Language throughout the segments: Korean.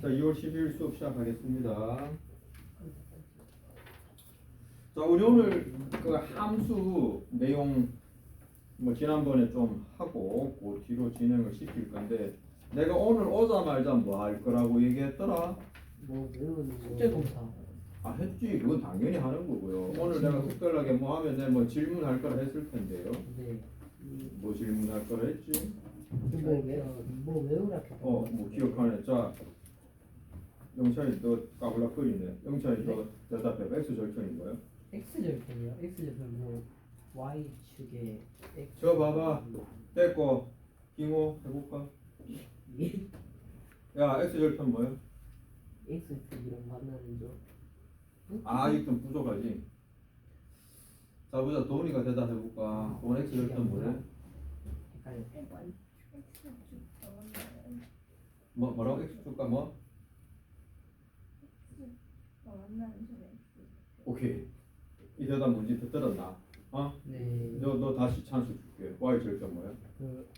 자, 2월 10일 수업 시작하겠습니다. 자, 우리 오늘 그 함수 내용 뭐 지난번에 좀 하고 그 뒤로 진행을 시킬 건데, 내가 오늘 오자마자 뭐 할 거라고 얘기했더라? 뭐 외우는 거. 숙제검사. 아, 했지. 그건 당연히 하는 거고요. 오늘 내가 특별하게 뭐 하면 내가 뭐 질문할 거라 했을 텐데요. 네. 뭐 질문할 거라 했지? 뭐 외우라 했다. 뭐 기억하네. 자, 영찬이 너 까불락거리네. 영찬이 너 대답해. X 절편이 뭐야? X 절편이요. X 절편 뭐 Y 축에 X. 저 봐봐. 됐고, 빙호 해볼까? 예. 야, X 절편 뭐야? X 축이랑 만나는 점. 아, 아직 좀 부족하지. 자, 보자. 도훈이가 대답해볼까? 도훈 X 절편 뭐래? 헷갈려. 뭐라고? X 줄까 뭐? 오케이. 이 대답 뭔지 들었나? 어? 네. 너 다시 찬스 줄게. Y 절편 뭐야? 그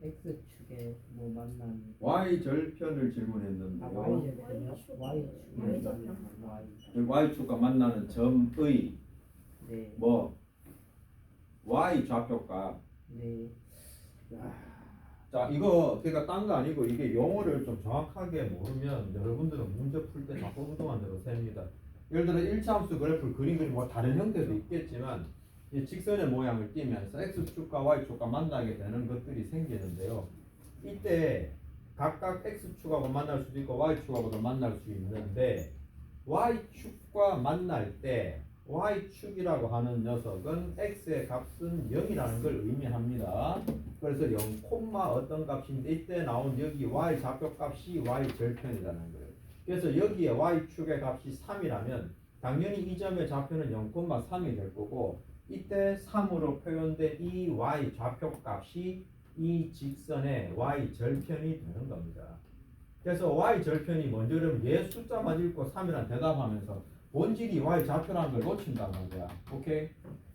X 축에 뭐 만나는. Y 절편을 아 질문했는데요. Y 절편이요? Y 축에 만나는 Y. Y축과 만나는 점의 네. 뭐 Y 좌표값. 네. 자, 이거 그러니까 딴 거 아니고 이게 용어를 좀 정확하게 모르면 여러분들은 문제 풀 때 자꾸부동한 대로 셉니다. 예를 들어 1차 함수 그래프를 그린 뭐 다른 형태도 있겠지만 이 직선의 모양을 띠면서 X축과 Y축과 만나게 되는 것들이 생기는데요. 이때 각각 X축하고 만날 수도 있고 Y축하고도 만날 수 있는데, Y축과 만날 때 Y축이라고 하는 녀석은 X의 값은 0이라는 걸 의미합니다. 그래서 0, 어떤 값인데 이때 나온 여기 Y 좌표값이 Y 절편이라는 거예요. 그래서 여기에 Y축의 값이 3이라면 당연히 이 점의 좌표는 0,3이 될 거고, 이때 3으로 표현된 이 Y 좌표값이 이 직선의 Y 절편이 되는 겁니다. 그래서 Y 절편이 먼저 그러면 얘 숫자만 읽고 3이란 대답하면서 본질이 Y 좌표라는 걸 놓친단 말이야. 오케이?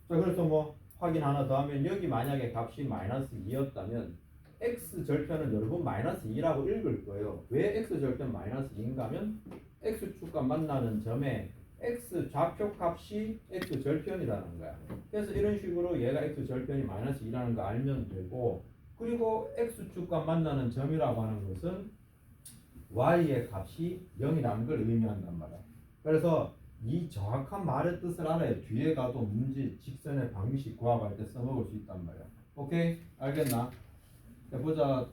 자, 그래서 뭐 확인 하나 더 하면 여기 만약에 값이 마이너스 2였다면 X 절편은 여러분 마이너스 2라고 읽을 거예요. 왜 X 절편 마이너스 2인가 하면 X축과 만나는 점에 X 좌표 값이 X 절편이라는 거야. 그래서 이런 식으로 얘가 X 절편이 마이너스 2라는 거 알면 되고, 그리고 X축과 만나는 점이라고 하는 것은 Y의 값이 0이라는 걸 의미한단 말이야. 그래서 이 정확한 말의 뜻을 알아야 뒤에 가도 문제 직선의 방정식 구합할 때 써먹을 수 있단 말이야. 오케이? 알겠나? 자, 보자.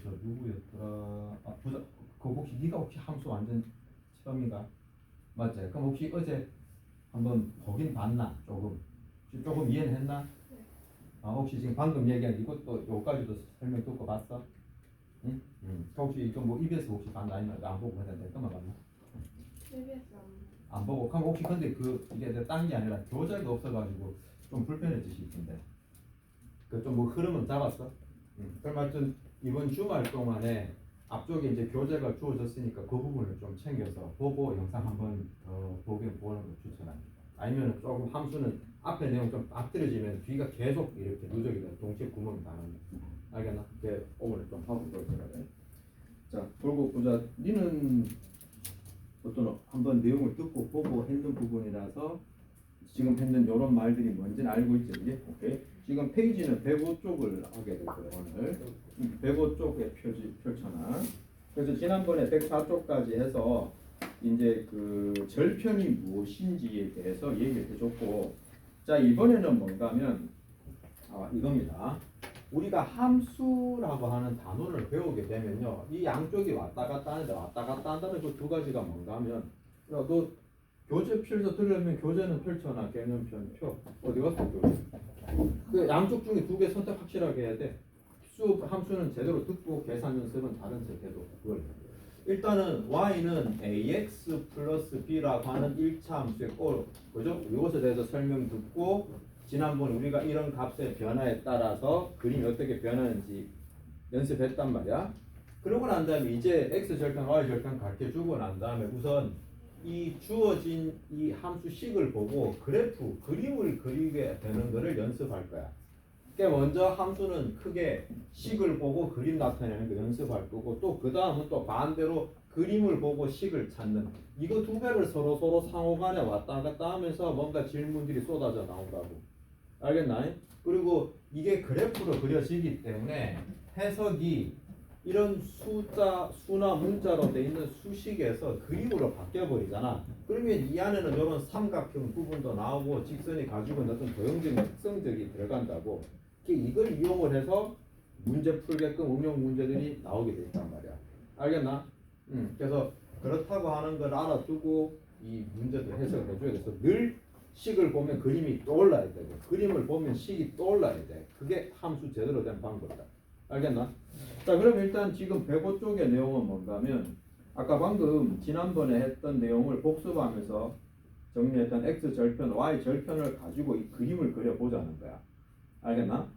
저 누구였더라? 아, 보자. 그거 혹시 네가 혹시 함수 완전 처음인가? 맞지? 그럼 혹시 어제 한번 보긴 봤나? 조금 이해는 했나? 아, 혹시 지금 방금 얘기한 이것도 요까지도 설명 듣고 봤어? 응? 혹시 이거 뭐 EBS 혹시 봤나? 아니면 안 보고 그냥 내거만 봤나? EBS 안 보고. 그럼 혹시 근데 이게 딴 게 아니라 교재가 없어가지고 좀 불편해지실 텐데. 그 좀 뭐 흐름은 잡았어? 그럼 하여튼 이번 주말 동안에 앞쪽에 이제 교재가 주어졌으니까 그 부분을 좀 챙겨서 보고 영상 한번 보는 거 추천합니다. 아니면 조금 함수는 앞에 내용 좀 빠뜨려지면 뒤가 계속 이렇게 누적이 돼. 동시에 구멍이 나는. 알겠나? 그게 오늘 좀 하고 그럴 거라. 자, 그리고 보자. 니는 어떤 한번 내용을 듣고 보고 했는 부분이라서 지금 했는 이런 말들이 뭔지는 알고 있지, 그지? 오케이. 지금 페이지는 105쪽을 하게 될 거예요, 오늘. 105쪽에 펼쳐놔. 그래서 지난번에 104쪽까지 해서 이제 그 절편이 무엇인지에 대해서 얘기를 해줬고, 자, 이번에는 뭔가 하면 이겁니다. 우리가 함수라고 하는 단어를 배우게 되면요, 이 양쪽이 왔다 갔다 하는데 왔다 갔다 한다는 그 두 가지가 뭔가 하면, 야, 너 교재 펼쳐 들으려면 교재는 펼쳐놔. 개념편 표 어디 갔어 교재? 그 양쪽 중에 두 개 선택 확실하게 해야 돼. 함수는 제대로 듣고 계산 연습은 다른 제대로. 그걸 일단은 y는 ax 플러스 b라고 하는 1차 함수의 꼴, 그죠? 이것에 대해서 설명 듣고, 지난번 우리가 이런 값의 변화에 따라서 그림이 어떻게 변하는지 연습했단 말이야. 그러고 난 다음에 이제 x 절편, y 절편 가르쳐주고 난 다음에 우선 이 주어진 이 함수식을 보고 그래프, 그림을 그리게 되는 것을 연습할 거야. 먼저 함수는 크게 식을 보고 그림 나타내는 거 연습할 거고 또 그 다음은 또 반대로 그림을 보고 식을 찾는 이거 두 개를 서로 상호간에 왔다 갔다 하면서 뭔가 질문들이 쏟아져 나온다고 알겠나? 그리고 이게 그래프로 그려지기 때문에 해석이 이런 수나 문자로 돼 있는 수식에서 그림으로 바뀌어 버리잖아. 그러면 이 안에는 이런 삼각형 부분도 나오고 직선이 가지고 있는 어떤 도형적인 특성들이 들어간다고. 이걸 이용을 해서 문제 풀게끔 응용 문제들이 나오게 돼 있단 말이야. 알겠나? 그래서 그렇다고 하는 걸 알아두고 이 문제도 해석을 해줘야 돼서 늘 식을 보면 그림이 떠올라야 되고 그림을 보면 식이 떠올라야 돼. 그게 함수 제대로 된 방법이다. 알겠나? 자, 그럼 일단 지금 105쪽의 내용은 뭔가면 아까 방금 지난번에 했던 내용을 복습하면서 정리했던 x 절편, y 절편을 가지고 이 그림을 그려보자는 거야. 알겠나?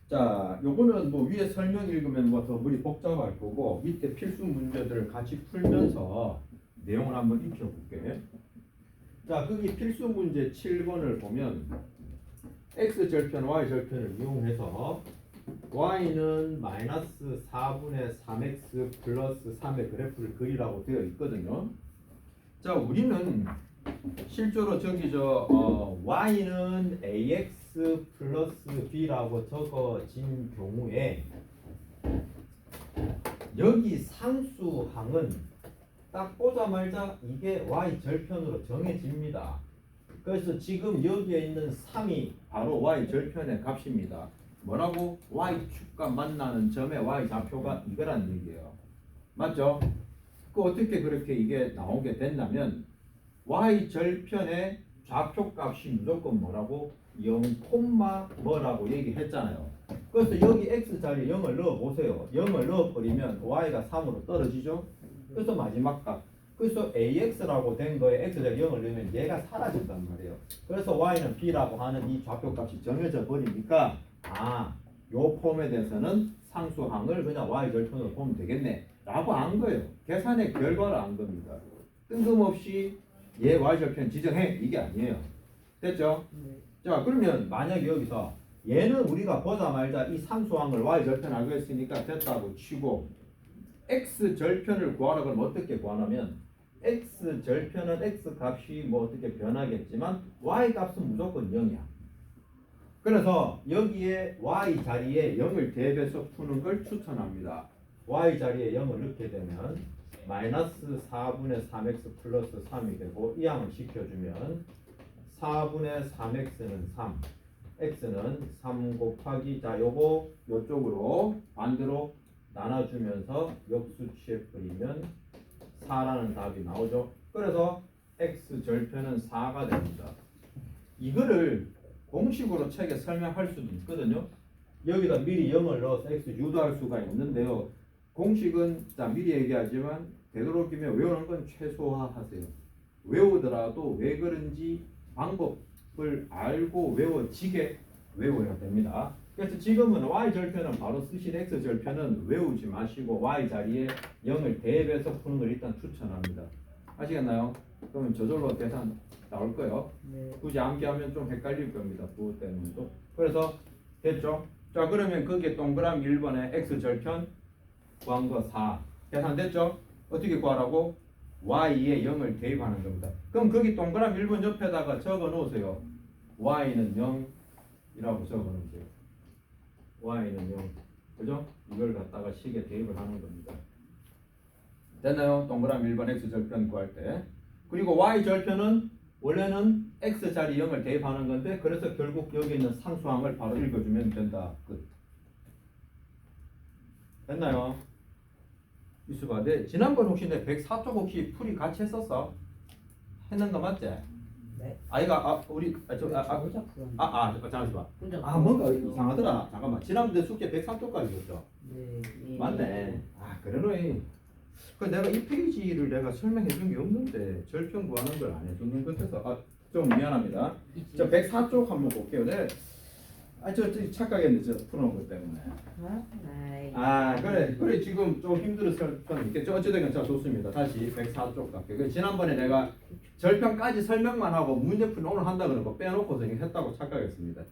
자, 요거는 뭐 위에 설명 읽으면 뭐 더 물이 복잡할 거고 밑에 필수 문제들을 같이 풀면서 내용을 한번 익혀볼게. 자, 거기 필수 문제 7번을 보면 x 절편, y 절편을 이용해서 y는 마이너스 4분의 3x 플러스 3의 그래프를 그리라고 되어 있거든요. 자, 우리는 실제로 저기 y는 ax 플러스 b라고 적어진 경우에 여기 상수항은 딱 보자마자 이게 y 절편으로 정해집니다. 그래서 지금 여기에 있는 3이 바로 y 절편의 값입니다. 뭐라고? y축과 만나는 점의 y 좌표가 이거란 얘기예요. 맞죠? 그 어떻게 그렇게 이게 나오게 됐냐면 y 절편의 좌표 값이 무조건 뭐라고? 0, 뭐라고 얘기했잖아요. 그래서 여기 x 자리에 0을 넣어 보세요. 0을 넣어 버리면 y가 3으로 떨어지죠. 그래서 마지막 값. 그래서 ax라고 된 거에 x 자리에 0을 넣으면 얘가 사라진단 말이에요. 그래서 y는 b라고 하는 이 좌표 값이 정해져 버리니까 요 폼에 대해서는 상수항을 그냥 y 절편으로 보면 되겠네 라고 안 거예요. 계산의 결과를 안 겁니다. 뜬금없이 얘 y 절편 지정해 이게 아니에요. 됐죠? 네. 자, 그러면 만약에 여기서 얘는 우리가 보자마자 이 상수항을 y 절편 알고 했으니까 됐다고 치고 x 절편을 구하라 그러면 어떻게 구하냐면 x 절편은 x 값이 뭐 어떻게 변하겠지만 y 값은 무조건 0이야. 그래서 여기에 y 자리에 0을 대입해서 푸는 걸 추천합니다. y 자리에 0을 넣게 되면 마이너스 4분의 3x 플러스 3이 되고 이 항을 시켜주면 4분의 3x는 3, x는 3 곱하기 요거 요쪽으로 반대로 나눠주면서 역수치해버리면 4라는 답이 나오죠. 그래서 x 절편은 4가 됩니다. 이거를 공식으로 책에 설명할 수도 있거든요. 여기다 미리 0을 넣어서 x 유도할 수가 있는데요. 공식은 미리 얘기하지만 되도록이면 외우는 건 최소화하세요. 외우더라도 왜 그런지 방법을 알고 외워지게 외워야 됩니다. 그래서 지금은 y 절편은 바로 쓰신 x 절편은 외우지 마시고 y 자리에 0을 대입해서 푸는 걸 일단 추천합니다. 아시겠나요? 그러면 저절로 계산 나올 거예요. 네. 굳이 암기하면 좀 헷갈릴 겁니다. 그것 때문에도. 그래서 됐죠? 자, 그러면 거기에 동그라미 1번에 x 절편 구한 거 4 계산됐죠? 어떻게 구하라고? y에 0을 대입하는 겁니다. 그럼 거기 동그라미 1번 옆에다가 적어 놓으세요. y는 0이라고 적어 놓으세요. y는 0. 그죠? 이걸 갖다가 식에 대입을 하는 겁니다. 됐나요? 동그라미 1번 x 절편 구할 때. 그리고 y 절편은 원래는 x 자리 0을 대입하는 건데 그래서 결국 여기 있는 상수항을 바로 읽어주면 된다. 끝. 됐나요? 이수가 네. 지난번 혹시 내 104쪽 혹시 풀이 같이 했었어? 했는 거 맞지? 네. 아이가 우리 혼자 풀었는데. 잠시만. 혼자 뭔가 풀었어요. 이상하더라. 잠깐만. 지난번에 숙제 103쪽까지 줬죠? 네. 예. 맞네. 그러네. 그 내가 이 페이지를 내가 설명해 준 게 없는데 절편 구하는 걸 안 해주는 것 같아서 좀 미안합니다. 저 104쪽 한번 볼게요. 네. 저 착각했네. 저 풀어놓은 것 때문에. 그래 지금 좀 힘들었을 편 있겠죠. 어찌되건 자 좋습니다. 다시 104쪽 갈게요. 지난번에 내가 절편까지 설명만 하고 문제풀이 오늘 한다 그러고 빼놓고서 했다고 착각했습니다.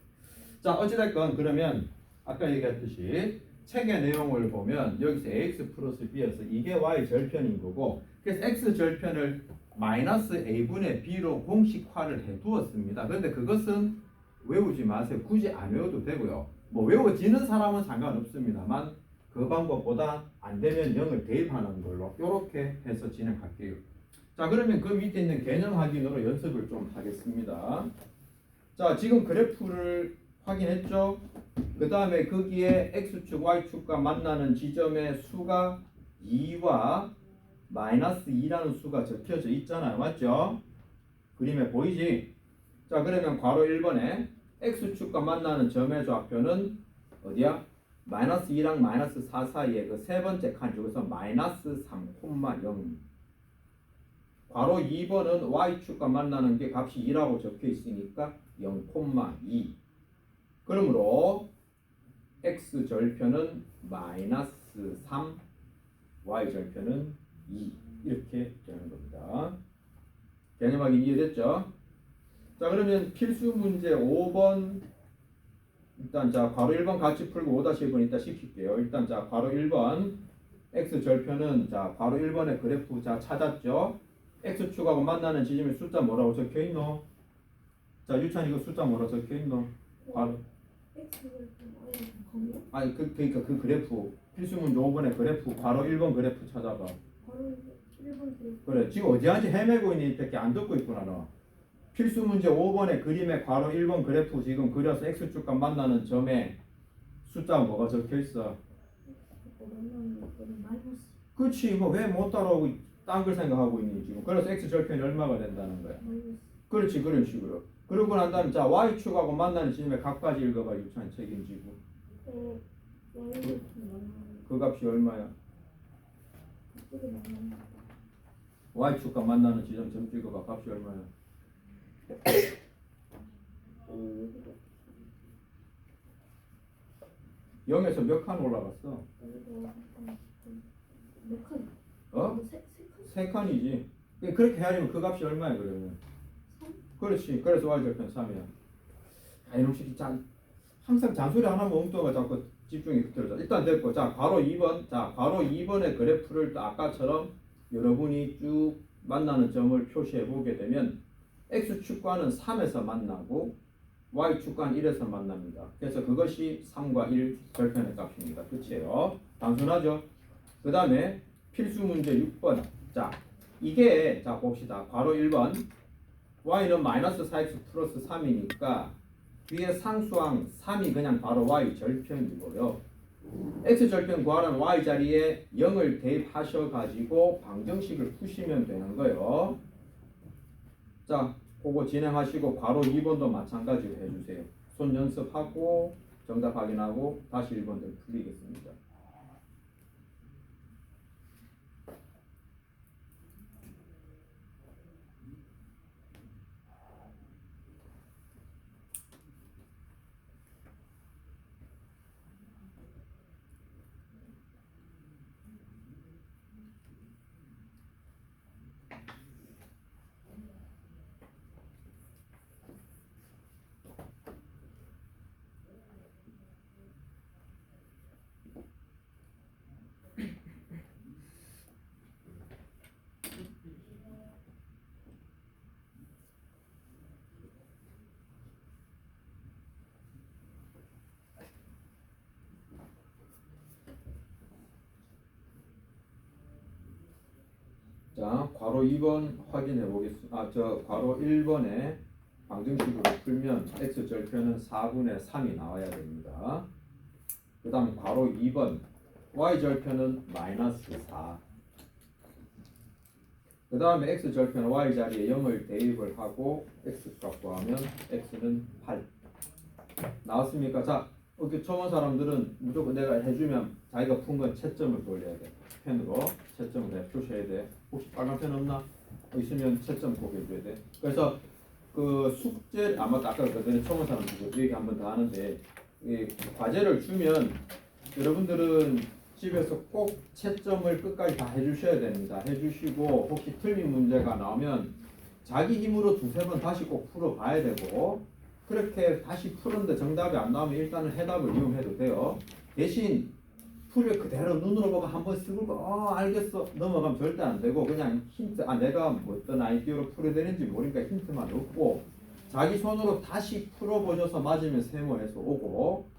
자 어찌됐건 그러면 아까 얘기했듯이 책의 내용을 보면 여기서 ax 플러스 b에서 이게 y 절편인 거고 그래서 x 절편을 마이너스 a분의 b로 공식화를 해두었습니다. 그런데 그것은 외우지 마세요. 굳이 안 외워도 되고요. 뭐 외워지는 사람은 상관없습니다만 그 방법보다 안 되면 0을 대입하는 걸로 이렇게 해서 진행할게요. 자 그러면 그 밑에 있는 개념 확인으로 연습을 좀 하겠습니다. 자 지금 그래프를 확인했죠? 그 다음에 거기에 x축, y축과 만나는 지점의 수가 2와 마이너스 2라는 수가 적혀져 있잖아요. 맞죠? 그림에 보이지? 자 그러면 괄호 1번에 x축과 만나는 점의 좌표는 어디야? 마이너스 2랑 마이너스 4 사이에 그 세 번째 칸 중에서 마이너스 3,0 괄호 2번은 y축과 만나는 게 값이 2라고 적혀 있으니까 0,2 그러므로 x절편은 마이너스 3 y절편은 2 이렇게 되는 겁니다. 개념 확인 이해됐죠? 자 그러면 필수 문제 5번 일단 자 괄호 1번 같이 풀고 5-1번 이따 시킬게요. 일단 자 괄호 1번 x절편은 자 괄호 1번의 그래프 자 찾았죠? x축하고 만나는 지점의 숫자 뭐라고 적혀있노? 자 유찬 이거 숫자 뭐라고 적혀있노? 괄호 아니 그러니까 그 그래프 필수 문제 5번의 그래프 괄호 1번 그래프 찾아봐. 그래 지금 어디한테 헤매고 있니 이렇게 안 듣고 있구나 너. 필수 문제 5번의 그림의 괄호 1번 그래프 지금 그려서 x축과 만나는 점에 숫자가 뭐가 적혀있어? 그렇지 뭐 왜 못 따라오고 딴 걸 생각하고 있니 지금. 그래서 x절편이 얼마가 된다는 거야. 그렇지 그런 식으로. 그러고 난 다음에 자 y축하고 만나는 지점에 각까지 읽어봐. 유찬 책임지고 그 값이 얼마야? y축과 만나는 지점 점 찍어봐. 값이 얼마야? 0에서 몇 칸 올라갔어? 몇 칸? 어? 세 칸? 3칸이지. 그렇게 헤아리면 그 값이 얼마야 그러면? 3? 그렇지. 그래서 y절편 3이야. 아 이놈식 항상 잔소리 안 하면 엉뚱하가 자꾸 집중이 흐트러져. 일단 됐고 자 괄호 2번 자 괄호 2번의 그래프를 또 아까처럼 여러분이 쭉 만나는 점을 표시해 보게 되면 x축과는 3에서 만나고 y축과는 1에서 만납니다. 그래서 그것이 3과 1 절편의 값입니다. 끝이에요. 단순하죠? 그 다음에 필수 문제 6번 자 이게 자 봅시다. 괄호 1번 y는 마이너스 4x 플러스 3이니까 뒤에 상수항 3이 그냥 바로 y 절편이고요. x절편 구하는 y 자리에 0을 대입하셔가지고 방정식을 푸시면 되는 거예요. 자 그거 진행하시고 괄호 2번도 마찬가지로 해주세요. 손 연습하고 정답 확인하고 다시 1번들 풀리겠습니다. 자, 괄호 2번 확인해 보겠습니다. 저 괄호 1번에 방정식으로 풀면 x절편은 4분의 3이 나와야 됩니다. 그 다음 괄호 2번 y절편은 마이너스 4. 그 다음에 x절편 y 자리에 0을 대입을 하고 x값 구하면 x는 8 나왔습니까? 자, 이렇게 처음 온 사람들은 무조건 내가 해주면 자기가 푼 건 채점을 돌려야 돼. 펜으로 채점을 해 표시해야 돼. 혹시 빨간 펜 없나? 있으면 채점 꼭 해줘야 돼. 그래서 그 숙제 아마 아까 그전에 처음 온 사람들 얘기 한 번 더 하는데 이 과제를 주면 여러분들은 집에서 꼭 채점을 끝까지 다 해주셔야 됩니다. 해주시고 혹시 틀린 문제가 나오면 자기 힘으로 두세 번 다시 꼭 풀어봐야 되고 그렇게 다시 푸는데 정답이 안 나오면 일단은 해답을 이용해도 돼요. 대신 풀을 그대로 눈으로 보고 한번 쓰고 알겠어 넘어가면 절대 안 되고 그냥 힌트 내가 뭐 어떤 아이디어로 풀어야 되는지 모르니까 힌트만 얻고 자기 손으로 다시 풀어보셔서 맞으면 세모해서 오고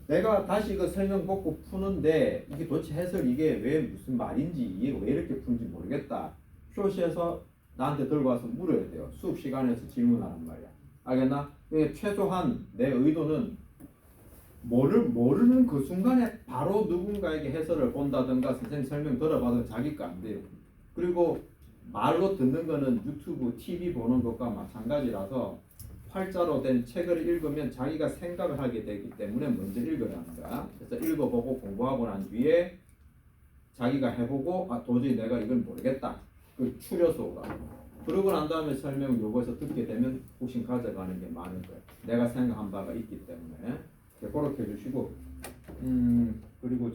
내가 다시 그 설명 보고 푸는데 이게 도대체 해설 이게 왜 무슨 말인지 이게 왜 이렇게 푸는지 모르겠다 표시해서 나한테 들고 와서 물어야 돼요. 수업 시간에서 질문하란 말이야. 알겠나? 이게 최소한 내 의도는 모르는 그 순간에 바로 누군가에게 해설을 본다든가 선생님 설명 들어봐도 자기 거 안 돼요. 그리고 말로 듣는 거는 유튜브, TV 보는 것과 마찬가지라서 활자로 된 책을 읽으면 자기가 생각을 하게 되기 때문에 먼저 읽어야 하는 거야. 그래서 읽어보고 공부하고 난 뒤에 자기가 해보고 도저히 내가 이걸 모르겠다. 그 추려서 오라. 그러고 난 다음에 설명 요거에서 듣게 되면 혹시 가져가는 게 많을 거야. 내가 생각한 바가 있기 때문에. 그렇게 해주시고 그리고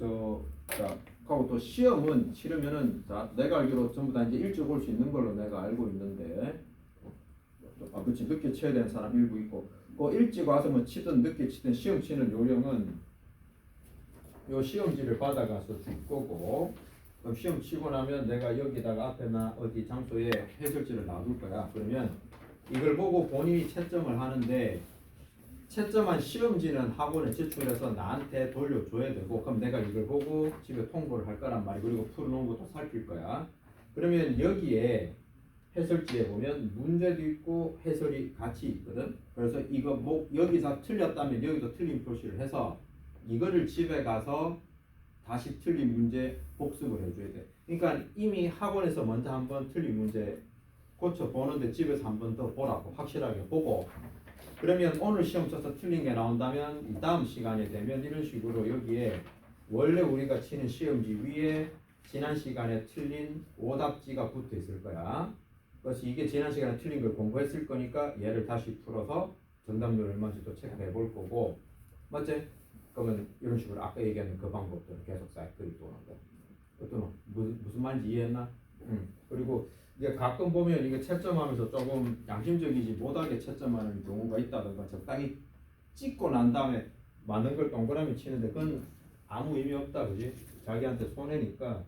하고 또 시험은 치르면은 내가 알기로 전부 다 이제 일찍 올 수 있는 걸로 내가 알고 있는데 그렇지 늦게 쳐야 되는 사람 일부 있고 그 일찍 와서 뭐 치든 늦게 치든 시험 치는 요령은 요 시험지를 받아가서 줄 거고 그럼 시험 치고 나면 내가 여기다가 앞에나 어디 장소에 해설지를 놔둘 거야. 그러면 이걸 보고 본인이 채점을 하는데 채점한 시험지는 학원에 제출해서 나한테 돌려줘야 되고 그럼 내가 이걸 보고 집에 통보를 할 거란 말이야. 그리고 풀어놓은 것도 살필 거야. 그러면 여기에 해설지에 보면 문제도 있고 해설이 같이 있거든. 그래서 이거 뭐 여기서 틀렸다면 여기도 틀린 표시를 해서 이거를 집에 가서 다시 틀린 문제 복습을 해줘야 돼. 그러니까 이미 학원에서 먼저 한번 틀린 문제 고쳐보는데 집에서 한 번 더 보라고 확실하게 보고 그러면 오늘 시험 쳐서 틀린 게 나온다면 이 다음 시간에 되면 이런 식으로 여기에 원래 우리가 치는 시험지 위에 지난 시간에 틀린 오답지가 붙어 있을 거야. 그래서 이게 지난 시간에 틀린 걸 공부했을 거니까 얘를 다시 풀어서 정답률 얼마인지 또 체크해 볼 거고 맞지? 그러면 이런 식으로 아까 얘기한 그 방법대로 계속 사이클이 도는 거야. 어떤 무슨 말인지 이해했나? 그리고 이게 가끔 보면 이게 채점하면서 조금 양심적이지 못하게 채점하는 경우가 있다든가 적당히 찍고 난 다음에 많은 걸 동그라미 치는데 그건 아무 의미 없다 그지? 자기한테 손해니까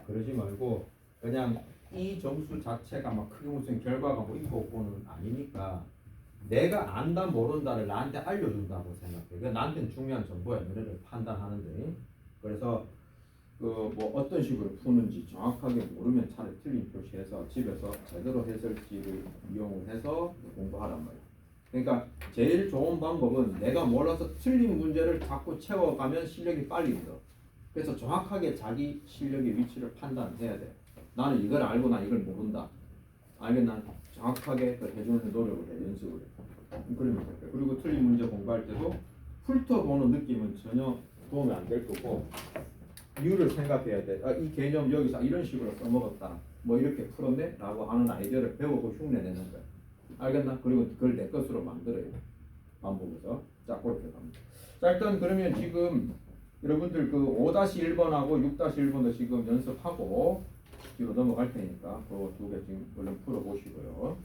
그러지 말고 그냥 이 점수 자체가 막 크게 무슨 결과가 뭐 있고 없고는 아니니까 내가 안다 모른다를 나한테 알려준다고 생각해. 그게 나한테는 중요한 정보야. 너네를 판단하는데 그래서 그 뭐 어떤 식으로 푸는지 정확하게 모르면 차라리 틀린 표시해서 집에서 제대로 해설지를 이용을 해서 공부하란 말이야. 그러니까 제일 좋은 방법은 내가 몰라서 틀린 문제를 자꾸 채워가면 실력이 빨리 늘어. 그래서 정확하게 자기 실력의 위치를 판단해야 돼. 나는 이걸 알고 난 이걸 모른다. 알겠나? 정확하게 해주는 노력을 해, 연습을 해. 그러면 돼. 그리고 틀린 문제 공부할 때도 훑어보는 느낌은 전혀 도움이 안 될 거고 이유를 생각해야 돼. 이 개념 여기서 이런 식으로 써먹었다. 뭐 이렇게 풀었네? 라고 하는 아이디어를 배우고 흉내내는 거야. 알겠나? 그리고 그걸 내 것으로 만들어야 돼. 반복해서. 자, 그렇게 갑니다. 자, 일단 그러면 지금 여러분들 그 5-1번하고 6-1번도 지금 연습하고 뒤로 넘어갈 테니까 그 두 개 지금 얼른 풀어보시고요.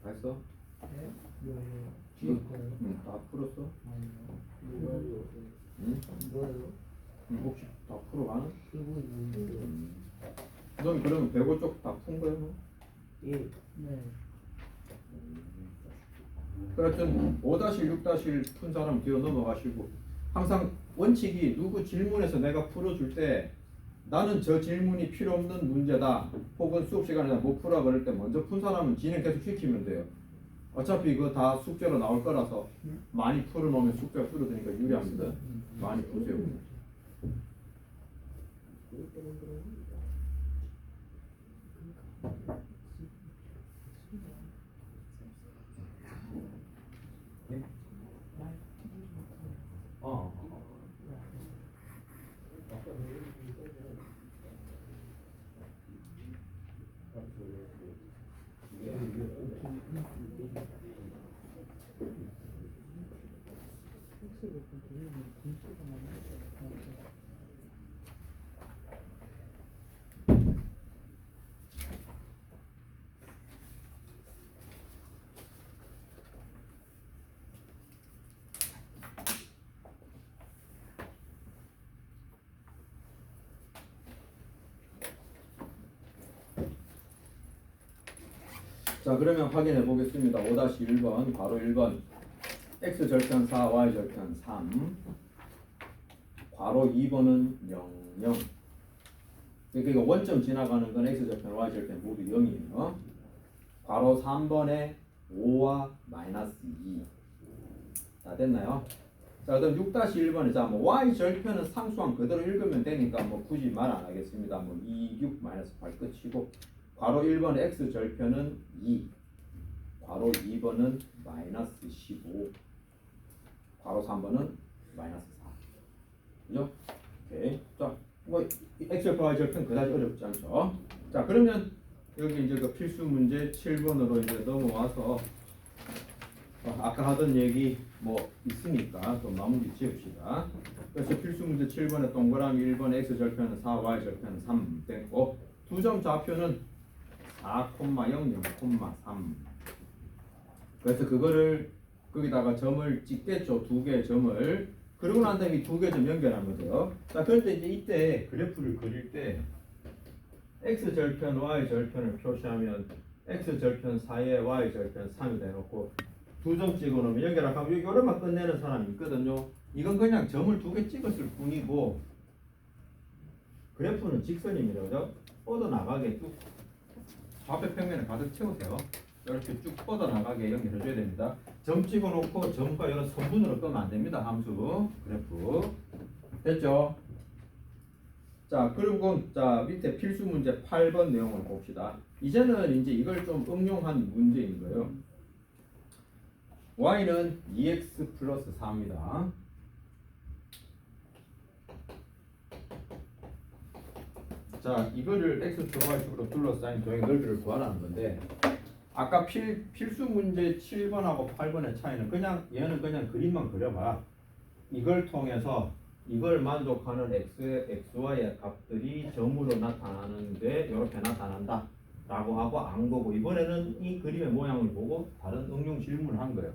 됐어? 네? 뭐예요? 뒤에 거요? 다 풀었어? 아니요. 뭐예요? 혹시 다 풀어가는? 풀고 있는데. 넌 그러면 105쪽 다 푼 거야? 너? 예. 네. 하여튼 5-6-1 푼 사람 뒤로 넘어가시고 항상 원칙이 누구 질문에서 내가 풀어줄 때 나는 저 질문이 필요 없는 문제다 혹은 수업 시간에 못 풀어 그럴 때 먼저 푼 사람은 진행 계속 시키면 돼요. 어차피 이거 다 숙제로 나올 거라서 많이 풀어놓으면 숙제가 줄어드니까 유리합니다. 많이 푸세요. 네? 자, 그러면 확인해 보겠습니다. 5-1번, 바로 1번. x 절편 4, y 절편 3. 괄호 2번은 0, 0. 그러니까 원점 지나가는 건 x 절편, y 절편 모두 0이에요. 괄호 3번에 5와 마이너스 2. 다 됐나요? 자, 그럼 6-1번에 자, 뭐 y 절편은 상수항 그대로 읽으면 되니까 뭐 굳이 말 안 하겠습니다. 뭐 2, 6, 마이너스 8 끝이고 괄호 1번에 x 절편은 2. 괄호 2번은 마이너스 15. 괄호 3번은 마이너스 4. 그죠? 오케이. 자, 뭐 x 절편, y 절편 그다지 어렵지 않죠? 자, 그러면 여기 이제 그 필수 문제 7번으로 이제 넘어와서 아까 하던 얘기 뭐 있으니까 좀 마무리 지읍시다. 그래서 필수 문제 7번에 동그라미 1번에 x 절편은 4, y 절편은 3 됐고 두 점 좌표는 4,0, 0,3. 그래서 그거를 거기다가 점을 찍겠죠. 두 개의 점을. 그러고 난 다음에 두 개 점 연결하면 돼요. 자, 그런데 이제 이때 그래프를 그릴 때 x 절편, y 절편을 표시하면 x 절편 4에 y 절편 3이 돼놓고 두 점 찍어놓으면 연결하면 요런만 끝내는 사람이 있거든요. 이건 그냥 점을 두 개 찍었을 뿐이고 그래프는 직선입니다. 그죠? 뻗어나가게 쭉 좌표 평면을 가득 채우세요. 이렇게 쭉 뻗어나가게 연결해줘야 됩니다. 점 찍어놓고 점과 이런 선분으로 끄면 안 됩니다. 함수 그래프 됐죠? 자, 그리고 자 밑에 필수 문제 8번 내용을 봅시다. 이제는 이제 이걸 좀 응용한 문제인 거예요. y는 2x 플러스 4입니다. 자, 이거를 x축 y축으로 둘러싸인 도형의 넓이를 구하라는 건데 아까 필수 문제 7번하고 8번의 차이는 그냥 얘는 그냥 그림만 그려봐. 이걸 통해서 이걸 만족하는 xy의 값들이 점으로 나타나는데 이렇게 나타난다 라고 하고 안 보고 이번에는 이 그림의 모양을 보고 다른 응용 질문을 한 거예요.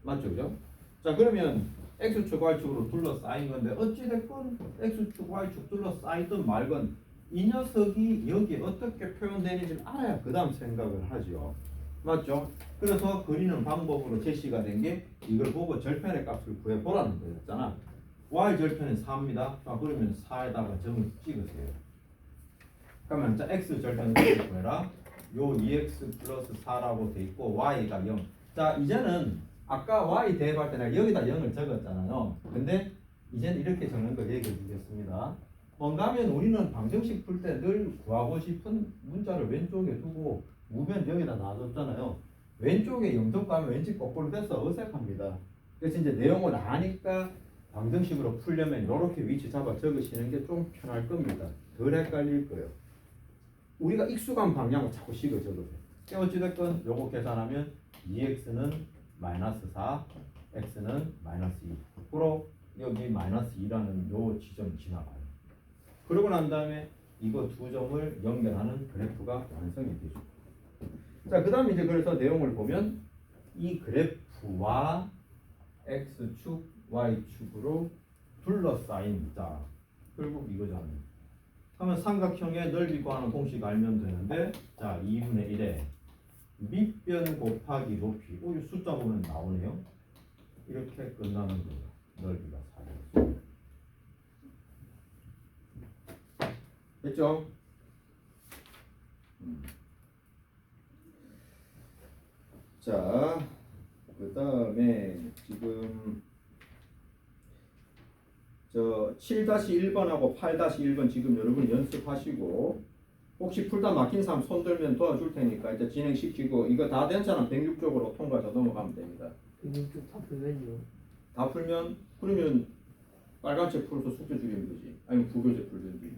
맞죠? 그죠? 자, 그러면 x축 y축으로 둘러싸인 건데 어찌됐건 x축 y축 둘러싸이든 말건 이 녀석이 여기에 어떻게 표현되는지를 알아야 그 다음 생각을 하죠. 맞죠? 그래서 그리는 방법으로 제시가 된 게 이걸 보고 절편의 값을 구해보라는 거였잖아. y 절편은 4입니다. 자, 그러면 4에다가 점을 찍으세요. 그러면 자, x 절편을 구해라. 요 2x 플러스 4라고 돼 있고 y가 0. 자, 이제는 아까 y 대입할 때 내가 여기다 0을 적었잖아요. 근데 이제는 이렇게 적는 걸 얘기해 주겠습니다. 뭔가 하면 우리는 방정식 풀 때 늘 구하고 싶은 문자를 왼쪽에 두고 우변 여기다 놔뒀잖아요. 왼쪽에 0점 가면 왠지 거꾸로 돼서 어색합니다. 그래서 이제 내용을 아니까 방정식으로 풀려면 이렇게 위치 잡아 적으시는 게 좀 편할 겁니다. 덜 헷갈릴 거예요. 우리가 익숙한 방향을 자꾸 식어 적으세요. 어찌됐건 요거 계산하면 2x는 마이너스 4, x는 마이너스 2. 앞으로 여기 마이너스 2라는 요 지점 지나가요. 그러고 난 다음에 이거 두 점을 연결하는 그래프가 완성이 되죠. 자, 그 다음에 이제 그래서 내용을 보면 이 그래프와 x축, y축으로 둘러싸인 자, 결국 이거잖아요. 그러면 삼각형의 넓이 구하는 공식 알면 되는데 자, 2분의 1에 밑변 곱하기 높이 이 숫자 보면 나오네요. 이렇게 끝나는 거예요. 넓이가 4. 됐죠? 자, 그 다음에 지금 저 7-1번하고 8-1번 지금 여러분 연습하시고 혹시 풀다 막힌 사람 손 들면 도와줄 테니까 이제 진행시키고 이거 다 된 사람 106쪽으로 통과해서 넘어가면 됩니다. 106쪽 다 풀면요. 다 풀면 그러면 빨간 책 풀어서 숙제 주면 되지. 아니면 부교재 풀든지.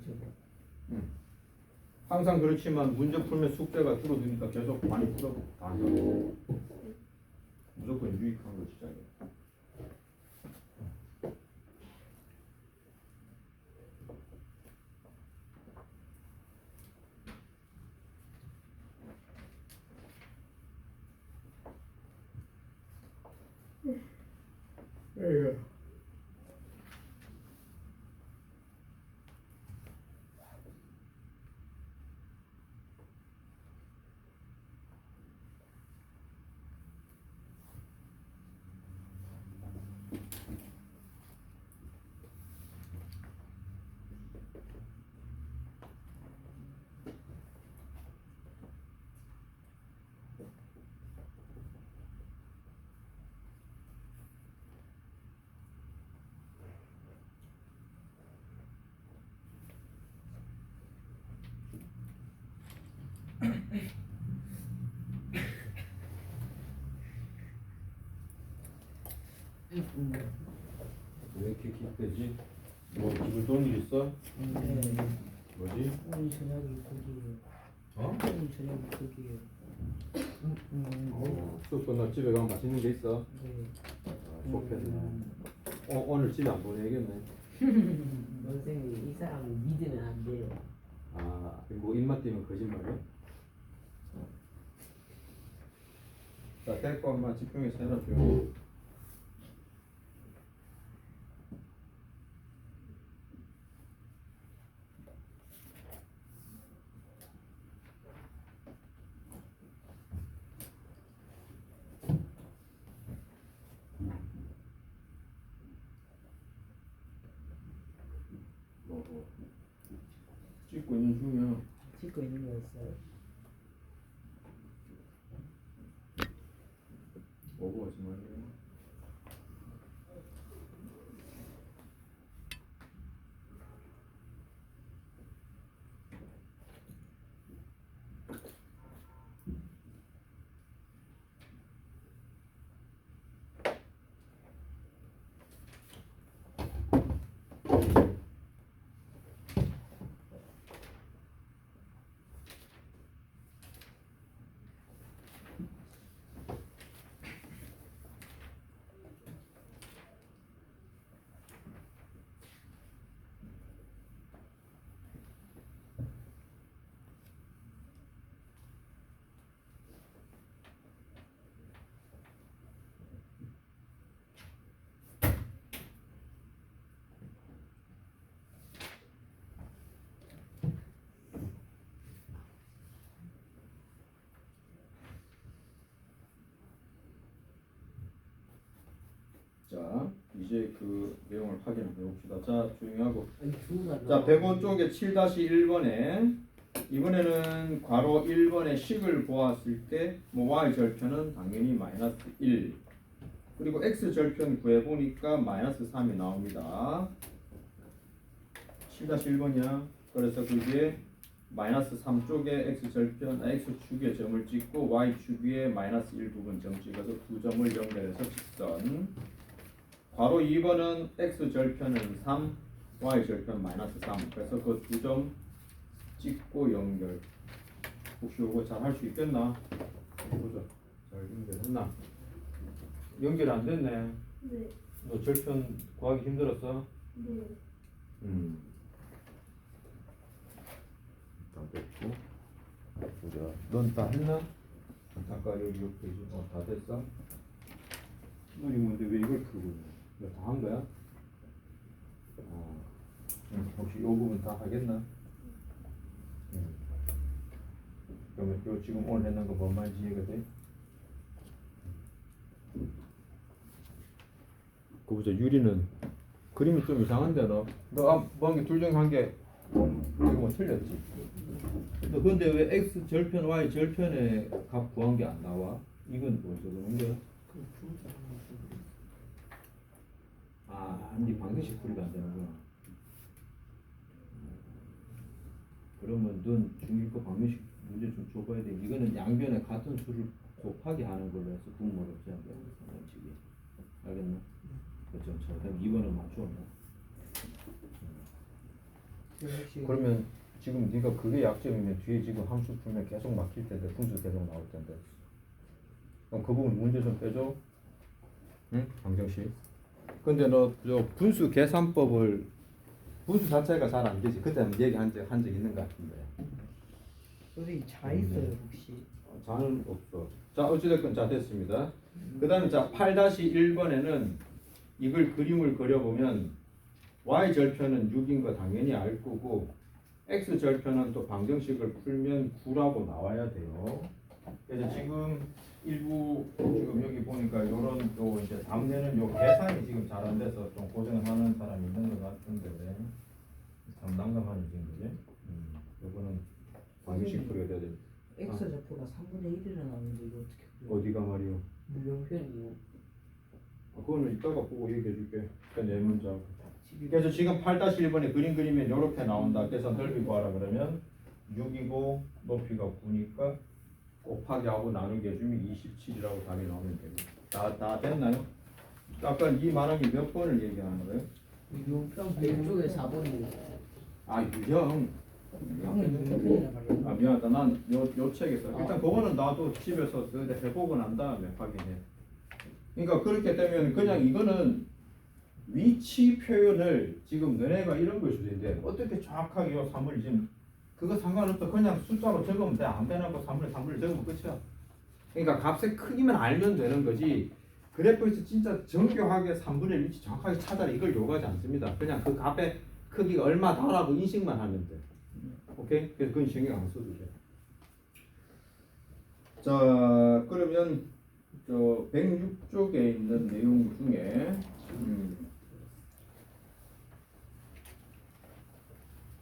항상 그렇지만 문제 풀면 숙제가 줄어드니까 계속 많이 풀어도 다 한다고. 무조건 유익한 거 진짜. 왜 이렇게 기쁘지? 뭐 기분 좋은 일 있어? 네. 뭐지? 오늘 저녁이 고기예요. 어? 오늘 저녁이 고기예요. 수업 끝나 집에 가면 맛있는 게 있어? 네. 좋겠네. 오늘 집에 안 보내야겠네. 선생님 이 사람은 믿으면 안 돼요. 뭐 입맛 때문에 거짓말이야? 자, 됐고 엄마 집중해서 해놔줘요. 찍고 있는 중이야. 찍고 있는 거였어요. 뭐고 하지 말래요. 자, 이제 그 내용을 확인해 봅시다. 자, 조용히 하고. 아니 주가 자, 100원 쪽에 7-1번에 이번에는 괄호 1번의 식을 보았을 때 뭐 y 절편은 당연히 마이너스 1 그리고 x 절편 구해보니까 마이너스 3이 나옵니다. 7-1번이야. 그래서 그게 마이너스 3 쪽에 x축에 점을 찍고 y축 위에 마이너스 1 부분 점 찍어서 두 점을 연결해서 직선. 괄호 2번은 x절편은 3, y절편 마이너스 3. 그래서 그 두 점 찍고 연결. 혹시 이거 잘 할 수 있겠나? 보자. 잘 연결했나? 연결 안 됐네. 네. 너 절편 구하기 힘들었어? 네. 다 됐고. 보자. 넌 다 했나? 아까 여기 옆에 다 됐어? 너이 뭔데 왜 이걸 풀고 있냐? 이거 다 한 거야? 혹시 이 부분 다 하겠나? 그러면 요 지금 오늘 했는 거 뭔 말인지 이해가 돼? 그 보자. 유리는 그림이 좀 이상한데 너 뭔게 둘 중에 한 개 이거 뭐 틀렸지? 너 근데 왜 x 절편 y 절편의 값 구한 게 안 나와? 이건 뭐서 그런 거야? 네 방정식 풀이가 안 되는구나. 그러면 넌 중1거 방정식 문제 좀 줘봐야 돼. 이거는 양변에 같은 수를 곱하기 하는 걸로 해서 분모를 없애야 돼. 원칙이. 알겠나? 그렇죠. 그럼 2번은 맞춰. 그러면 지금 네가 그게 약점이면 뒤에 지금 함수 풀면 계속 막힐 텐데 분수 계속 나올 텐데. 그럼 그 부분 문제 좀 빼줘. 응? 방정식. 근데 너 저 분수 계산법을 분수 자체가 잘 안 되지. 그때 한번 얘기한 적 있는 것 같은데. 선생님 자 있어요 혹시? 자는 없어. 자 어찌됐건 자 됐습니다. 그 다음에 자 8-1번에는 이걸 그림을 그려보면 y 절편은 6인 거 당연히 알 거고 x 절편은 또 방정식을 풀면 9라고 나와야 돼요. 그래서 지금 일부 지금 여기 보니까 요런 요 이제 답내는 요 계산이 지금 잘 안 돼서 좀 고생을 하는 사람이 있는 것 같은데 참 난감한 일인 거지. 요거는 방정식 풀어야 돼. x 좌표가 3분의 1이라 나오는데 이거 어떻게 풀어요? 어디가 말이요? 무형편이요. 그거는 이따가 보고 얘기해 줄게. 네 문장. 그래서 지금 8-1번에 그림 그리면 이렇게 나온다. 그래서 넓이 구하라 그러면 6이고 높이가 9니까 곱하기 하고 나누기 해주면 27이라고 답이 나오면 됩니다. 다 됐나요? 아까 이 말하기 몇 번을 얘기하는 거예요? 왼쪽에 4번이 아 유형. 형은 아 미안하다. 난 요 책에서 일단 그거는 나도 집에서 해보고 난 다음에 확인해. 그러니까 그렇게 되면 그냥 이거는 위치 표현을 지금 너네가 이런 걸 수도 있는데 어떻게 정확하게 요 3분의 지금 그거 상관없어. 그냥 숫자로 적으면 돼. 안 빼놓고 3분의 3분의 적으면 끝이야. 그러니까 값의 크기만 알면 되는 거지. 그래프에서 진짜 정교하게 3분의 위치 정확하게 찾아라 이걸 요구하지 않습니다. 그냥 그 값의 크기가 얼마다라고 인식만 하면 돼. 오케이? 그래서 그건 신경 안 써도 돼. 자, 그러면 저 106쪽에 있는 내용 중에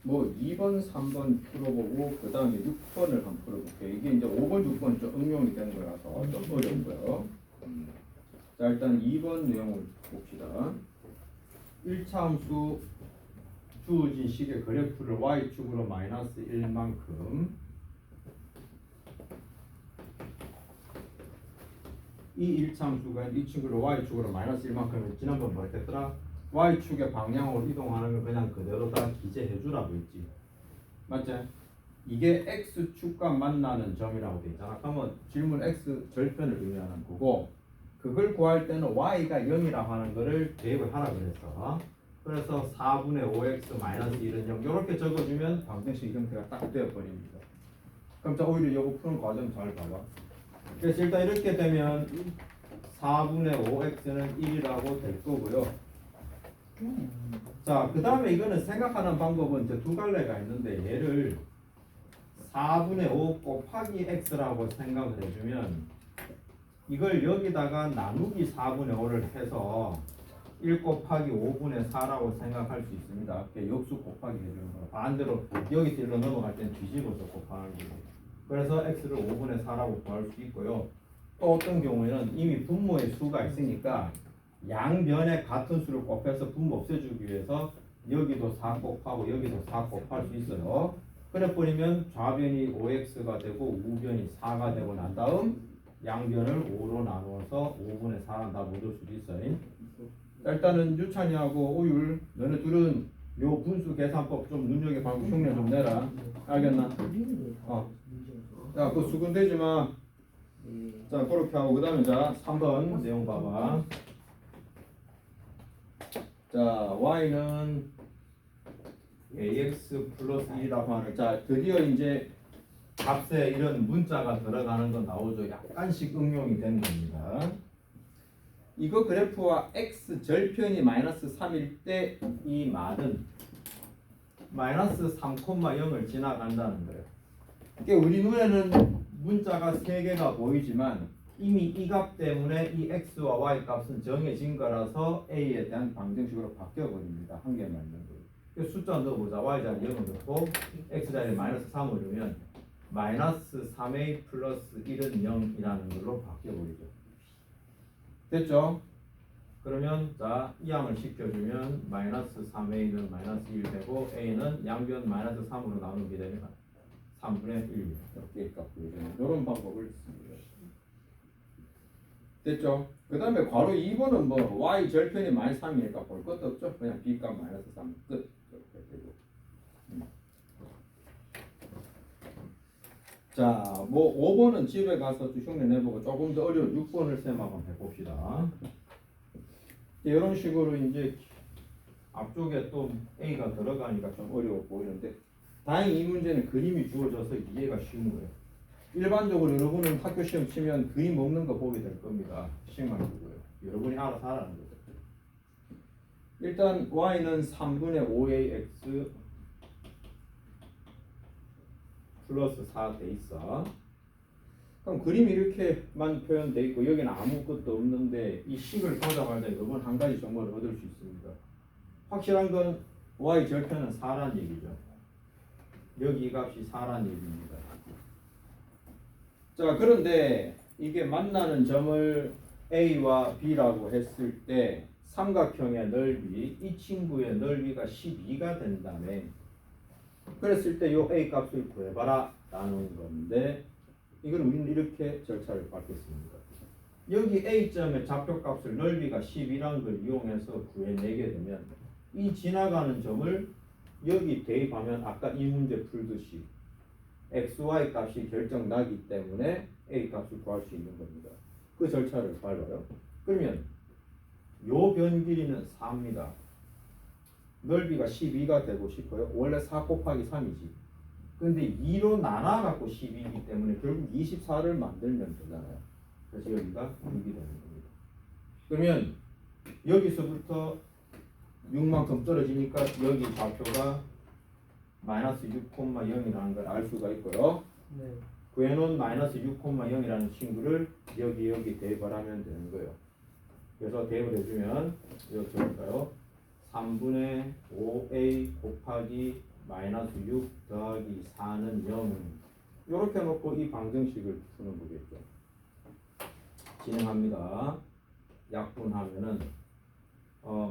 뭐 2번, 3번 풀어보고 그 다음에 6번을 한번 풀어볼게요. 이게 이제 5번, 6번 좀 응용이 된 거라서 좀 어렵고요. 자, 일단 2번 내용을 봅시다. 1차 함수 주어진 식의 그래프를 y축으로 마이너스 1만큼 이 1차 함수가 이 친구를 y축으로 마이너스 1만큼 지난번 뭐 했더라? y축의 방향으로 이동하는 걸 그냥 그대로 다 기재해 주라고 했지. 맞지? 이게 x축과 만나는 점이라고 돼 있잖아. 그러면 질문 x 절편을 의미하는 거고 그걸 구할 때는 y가 0이라고 하는 거를 대입을 하라 그랬어. 그래서 4분의 5x 마이너스 1은 0 이렇게 적어주면 방정식 형태가 딱 되어버립니다. 그럼 자 오히려 이거 푸는 과정 잘 봐봐. 그래서 일단 이렇게 되면 4분의 5x는 1이라고 될 거고요. 자, 그 다음에 이거는 생각하는 방법은 이제 두 갈래가 있는데 얘를 4분의 5 곱하기 x라고 생각을 해주면 이걸 여기다가 나누기 4분의 5를 해서 1 곱하기 5분의 4라고 생각할 수 있습니다. 역수 곱하기 해주는 거. 반대로 여기서 일로 넘어갈 땐 뒤집어서 곱하는 거고. 그래서 x를 5분의 4라고 구할 수 있고요. 또 어떤 경우에는 이미 분모의 수가 있으니까 양변에 같은 수를 곱해서 분모 없애주기 위해서 여기도 4 곱하고 여기도 4 곱할 수 있어요. 그래 버리면 좌변이 5x가 되고 우변이 4가 되고 난 다음 양변을 5로 나누어서 5분의 4랑 다 묻을 수도 있어요. 일단은 유찬이하고 오율 너네 둘은 요 분수 계산법 좀 눈여겨보고 흉내 좀 내라. 알겠나? 자, 그거 수근대지 마. 자, 그렇게 하고 그 다음에 자 3번 내용 봐봐. 자, y는 ax 플러스 1이라고 하는 자 드디어 이제 값에 이런 문자가 들어가는 건 나오죠. 약간씩 응용이 되는 겁니다. 이거 그래프와 x 절편이 마이너스 3일 때 이 말은 마이너스 3,0을 지나간다는 거예요. 이게 우리 눈에는 문자가 3개가 보이지만 이미 이 값 때문에 이 x와 y 값은 정해진 거라서 a에 대한 방정식으로 바뀌어 버립니다. 한 개만 있는 거예요. 숫자 넣어보자. y 자리 0을 넣고 x 자리에 마이너스 3을 넣으면 마이너스 3a 플러스 1은 0이라는 걸로 바뀌어 버리죠. 됐죠? 그러면 자 이항을 시켜주면 마이너스 3a는 마이너스 1 되고 a는 양변 마이너스 3으로 나누게 되면 3분의 1 이렇게 값을 이런 방법을 씁니다. 됐죠? 그 다음에 괄호 2번은 뭐 y 절편이 마이너스 3이니까 볼 것도 없죠. 그냥 b값 마이너스 3 끝. 이렇게 되고. 자, 뭐 5번은 집에 가서 또 흉내 내보고 조금 더 어려운 6번을 쌤 한번 해봅시다. 이런 식으로 이제 앞쪽에 또 A가 들어가니까 좀 어려워 보이는데 다행히 이 문제는 그림이 주어져서 이해가 쉬운 거예요. 일반적으로 여러분은 학교 시험 치면 그림 없는 거 보게 될 겁니다. 시험만 보고요. 여러분이 알아서 하라는 거죠. 일단 y는 3분의 5ax 플러스 4 돼 있어. 그럼 그림이 이렇게만 표현돼 있고 여기는 아무것도 없는데 이 식을 보자마자 여러분 한 가지 정보를 얻을 수 있습니다. 확실한 건 y 절편은 4란 얘기죠. 여기 이 값이 4란 얘기입니다. 자, 그런데 이게 만나는 점을 A와 B라고 했을 때 삼각형의 넓이, 이 친구의 넓이가 12가 된다면 그랬을 때 요 A 값을 구해봐라 라는 건데 이걸 우리는 이렇게 절차를 밟겠습니다. 여기 A점의 좌표값을 넓이가 10이라는 걸 이용해서 구해내게 되면 이 지나가는 점을 여기 대입하면 아까 이 문제 풀듯이 XY 값이 결정나기 때문에 A 값을 구할 수 있는 겁니다. 그 절차를 밟아요. 그러면 요 변 길이는 4입니다. 넓이가 12가 되고 싶어요. 원래 4 곱하기 3이지. 근데 2로 나눠갖고 12이기 때문에 결국 24를 만들면 되잖아요. 그래서 여기가 6이 되는 겁니다. 그러면 여기서부터 6만큼 떨어지니까 여기 좌표가 마이너스 6,0이라는 걸 알 수가 있고요. 네. 구해놓은 마이너스 6,0이라는 친구를 여기 대입을 하면 되는 거예요. 그래서 대입을 해주면 이렇게 볼까요? 3분의 5a 곱하기 마이너스 6 더하기 4는 0 이렇게 놓고 이 방정식을 푸는 거겠죠. 진행합니다. 약분하면은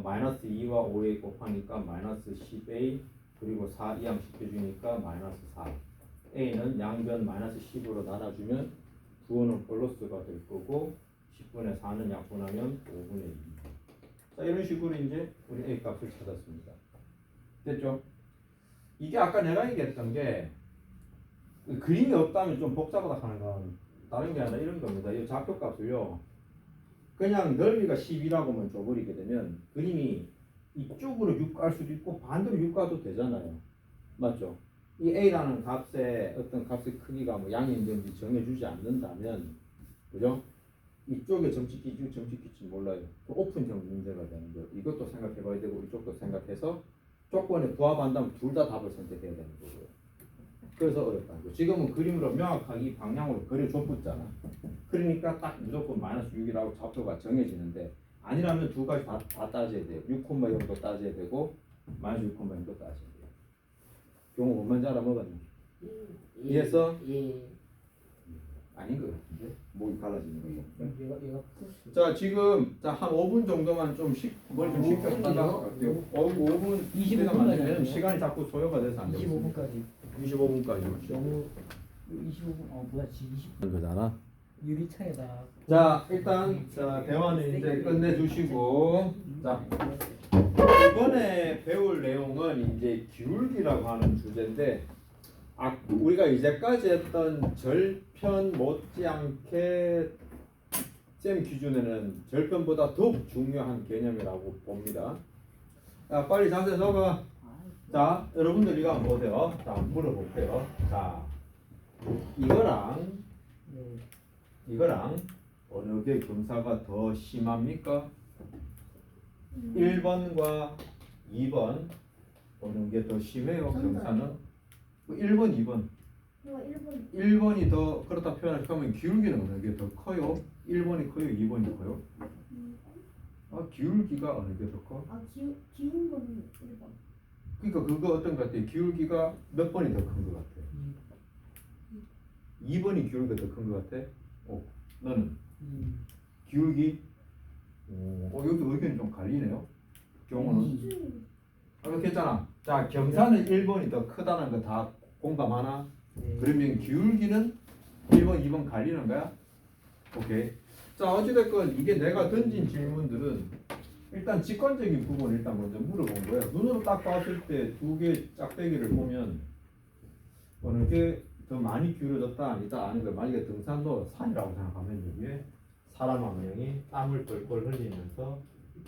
마이너스 2와 5a 곱하니까 마이너스 10a 그리고 4 이항 시켜주니까 마이너스 4 a는 양변 마이너스 10으로 나눠주면 9는 플러스가 될 거고 10분의 4는 약분하면 5분의 2. 자, 이런 식으로 이제 우리 a 값을 찾았습니다. 됐죠? 이게 아까 내가 얘기했던 게 그림이 없다면 좀 복잡하다 하는 건 다른 게 아니라 이런 겁니다. 이 좌표값을요 그냥 넓이가 10이라고만 줘버리게 되면 그림이 이쪽으로 6 갈 수도 있고 반대로 6 가도 되잖아요. 맞죠? 이 a라는 값의 어떤 값의 크기가 뭐 양인인지 정해주지 않는다면 그죠? 이쪽에 점찍 끼지 점찍 끼지 몰라요. 오픈형 문제가 되는 거예요. 이것도 생각해 봐야 되고 이쪽도 생각해서 조건에 부합한다면 둘 다 답을 선택해야 되는 거고요. 그래서 어렵다는 거예요. 지금은 그림으로 명확하게 이 방향으로 그려줬잖아. 그러니까 딱 무조건 마이너스 6이라고 좌표가 정해지는데 아니라면 두 가지 다 따져야 돼요. 6,0도 따져야 되고 마이너스 6,0도 따져야 돼요. 경우 못 먼저 알아먹었네. 이해했어? 예. 아닌 것 같은데? 목이 갈라지는 거죠. 얘가 플러스. 자 지금 한 5분 정도만 좀 뭘좀 시켰다가 갈게요. 5분 25분 안 까지 되면 할게요. 시간이 자꾸 소요가 돼서 안 되고 25분까지. 25분까지 너무 25분 뭐야 20 거잖아. 유리차에다. 자 일단 대화는 이제 끝내주시고 자 이번에 배울 내용은 이제 기울기라고 하는 주제인데 우리가 이제까지 했던 절편 못지않게 쌤 기준에는 절편보다 더욱 중요한 개념이라고 봅니다. 자 빨리 자세 적어. 자 여러분들 이거 한번 보세요. 자 물어볼게요. 자 이거랑 어느 게 경사가 더 심합니까? 1번과 2번 어느 게 더 심해요? 경사는? 1번, 2번. 1번이 더 그렇다 표현하면 기울기는 어느 게 더 커요? 1번이 커요? 2번이 커요? 기울기가 어느 게 더 커? 기운 거는 1번. 그러니까 그거 어떤 것 같아요? 기울기가 몇 번이 더 큰 것 같아요? 2번이 기울기가 더 큰 것 같아? 너는? 기울기? 여기 의견이 좀 갈리네요. 경우는 그렇게 했잖아. 자 경사는 1번이 더 크다는 거 다 공감하나? 네. 그러면 기울기는 1번, 2번 갈리는 거야? 오케이. 자 어찌됐건 이게 내가 던진 질문들은 일단 직관적인 부분 일단 먼저 물어본 거예요. 눈으로 딱 봤을 때 두 개 짝대기를 보면 어느 게 더 많이 기울어졌다 아니다 아닌 거 만약에 등산로 산이라고 생각하면 여기에 사람 한 명이 땀을 뻘뻘 흘리면서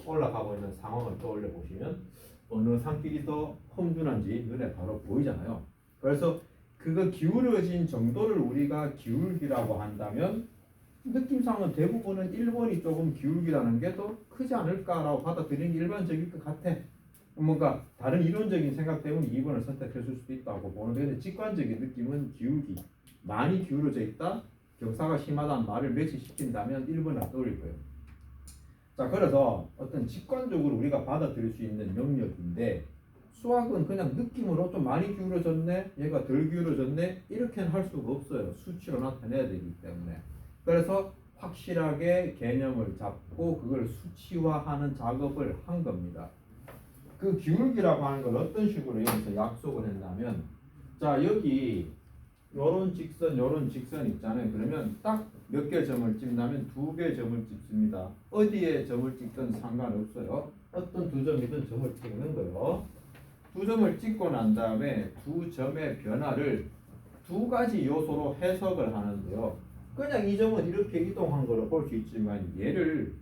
올라가고 있는 상황을 떠올려 보시면 어느 산길이 더 험준한지 눈에 바로 보이잖아요. 그래서 그거 기울어진 정도를 우리가 기울기라고 한다면 느낌상은 대부분은 1번이 조금 기울기라는 게 더 크지 않을까라고 받아들이는 게 일반적일 것 같아. 뭔가 다른 이론적인 생각 때문에 2번을 선택했을 수도 있다고 보는데 직관적인 느낌은 기울기 많이 기울어져 있다 경사가 심하다는 말을 매치시킨다면 1번을 떠올릴 거예요. 자 그래서 어떤 직관적으로 우리가 받아들일 수 있는 영역인데 수학은 그냥 느낌으로 좀 많이 기울어졌네 얘가 덜 기울어졌네 이렇게는 할 수가 없어요. 수치로 나타내야 되기 때문에. 그래서 확실하게 개념을 잡고 그걸 수치화하는 작업을 한 겁니다. 그 기울기라고 하는 걸 어떤 식으로 여기서 약속을 했냐면 자 여기 요런 직선 있잖아요. 그러면 딱 몇 개 점을 찍냐면 2개 점을 찍습니다. 어디에 점을 찍든 상관없어요. 어떤 두 점이든 점을 찍는 거요. 두 점을 찍고 난 다음에 두 점의 변화를 두 가지 요소로 해석을 하는데요. 그냥 이 점은 이렇게 이동한 걸로 볼 수 있지만 얘를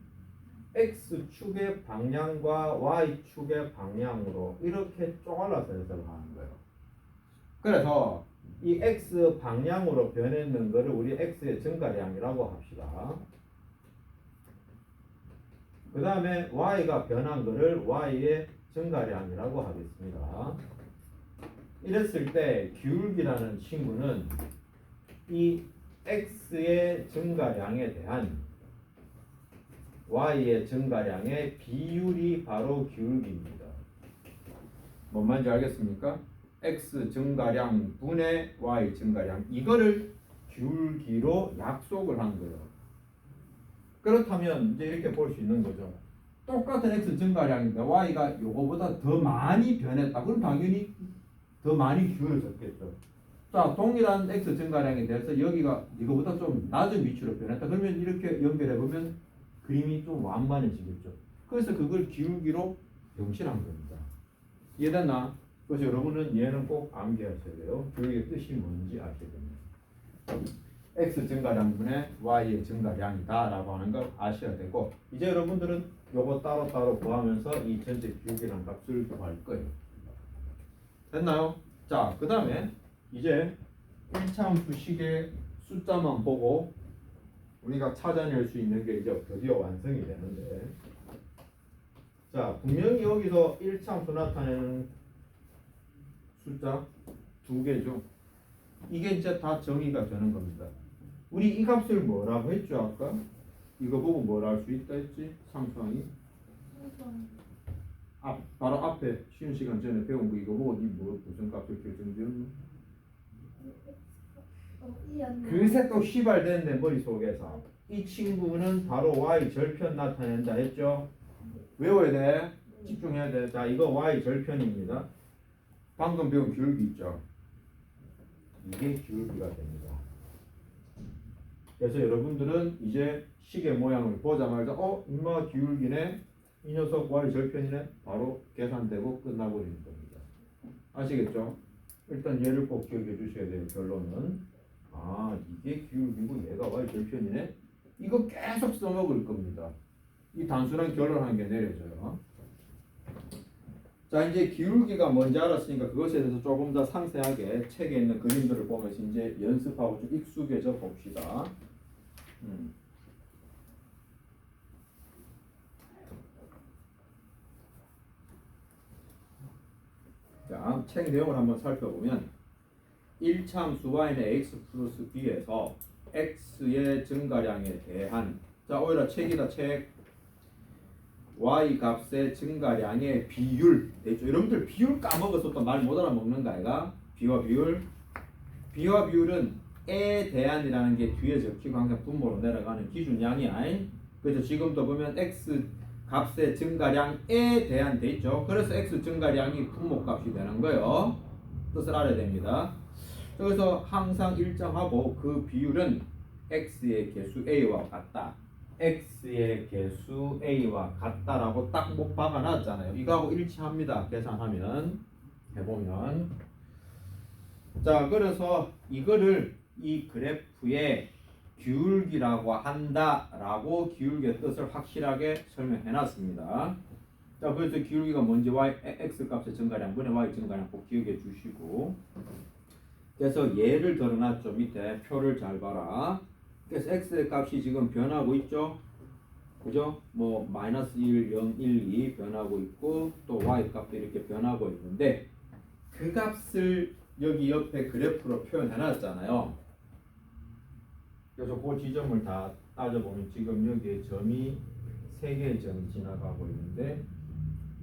X축의 방향과 Y축의 방향으로 이렇게 쪼갈라서 해석을 하는 거예요. 그래서 이 X 방향으로 변했는 거를 우리 X의 증가량이라고 합시다. 그 다음에 Y가 변한 거를 Y의 증가량이라고 하겠습니다. 이랬을 때 기울기라는 친구는 이 X의 증가량에 대한 Y의 증가량의 비율이 바로 기울기입니다. 뭔 말인지 알겠습니까? X 증가량 분의 Y 증가량, 이거를 기울기로 약속을 한 거예요. 그렇다면 이제 이렇게 볼 수 있는 거죠. 똑같은 X 증가량인데 Y가 요거보다 더 많이 변했다. 그럼 당연히 더 많이 기울어졌겠죠. 자, 동일한 X 증가량에 대해서 여기가 이거보다 좀 낮은 위치로 변했다. 그러면 이렇게 연결해 보면 그림이 좀 완만해지겠죠. 그래서 그걸 기울기로 명시한 겁니다. 이해됐나? 그래서 여러분은 얘는 꼭 암기하셔야 돼요. 기울기의 뜻이 뭔지 아셔야 됩니다. X 증가량분의 Y의 증가량이다 라고 하는 걸 아셔야 되고, 이제 여러분들은 요거 따로따로 구하면서 이 전체 기울기란 값을 구할 거예요. 됐나요? 자, 그 다음에 이제 1차함수식의 숫자만 보고 우리가 찾아낼 수 있는 게 이제 드디어 완성이 되는데, 자, 분명히 여기서 1차함수 나타내는 숫자 2개죠. 이게 이제 다 정의가 되는 겁니다. 우리 이 값을 뭐라고 했죠 아까? 이거 보고 뭘 알 수 있다 했지? 상수항이 바로 앞에 쉬는 시간 전에 배운 거 이거 보고 니 무슨 값을 결정지었노? 그새 또 휘발된 내 머릿속에서 이 친구는 바로 Y 절편 나타낸다 했죠? 외워야 돼. 집중해야 돼. 자, 이거 Y 절편입니다. 방금 배운 기울기 있죠? 이게 기울기가 됩니다. 그래서 여러분들은 이제 시계 모양을 보자마자 인마 기울기네, 이 녀석 Y 절편이네, 바로 계산되고 끝나버리는 겁니다. 아시겠죠? 일단 얘를 꼭 기억해 주셔야 돼요. 결론은 이게 기울기고 얘가 Y 절편이네. 이거 계속 써먹을 겁니다. 이 단순한 결론한 게 내려져요. 자, 이제 기울기가 뭔지 알았으니까 그것에 대해서 조금 더 상세하게 책에 있는 그림들을 보면서 이제 연습하고 좀 익숙해져 봅시다. 자, 책 내용을 한번 살펴보면 1차함수 y는 x 플러스 b에서 x의 증가량에 대한, 자, 오히려 책이다 책. y 값의 증가량의 비율 되죠. 여러분들 비율 까먹어서 또 말 못 알아먹는 거 아이가? 비와 비율. 비와 비율은 에 대한이라는 게 뒤에 적히고 항상 분모로 내려가는 기준량이 아닌. 그래서 지금도 보면 x 값의 증가량에 대한 돼 있죠. 그래서 x 증가량이 분모값이 되는 거예요. 뜻을 알아야 됩니다. 그래서 항상 일정하고 그 비율은 x의 개수 a와 같다. x의 개수 a와 같다라고 딱 못 박아놨잖아요. 이거하고 일치합니다. 계산하면 해보면. 자, 그래서 이거를 이 그래프의 기울기라고 한다라고 기울기의 뜻을 확실하게 설명해놨습니다. 자, 그래서 기울기가 뭔지 x 값의 증가량 분의 y 증가량 꼭 기억해 주시고, 그래서 예를 들어놨죠. 밑에 표를 잘 봐라. 그래서 x의 값이 지금 변하고 있죠. 그죠? 뭐 마이너스 1, 0, 1, 2 변하고 있고, 또 y 값도 이렇게 변하고 있는데 그 값을 여기 옆에 그래프로 표현해놨잖아요. 그래서 그 지점을 다 따져보면 지금 여기에 점이 3개의 점이 지나가고 있는데,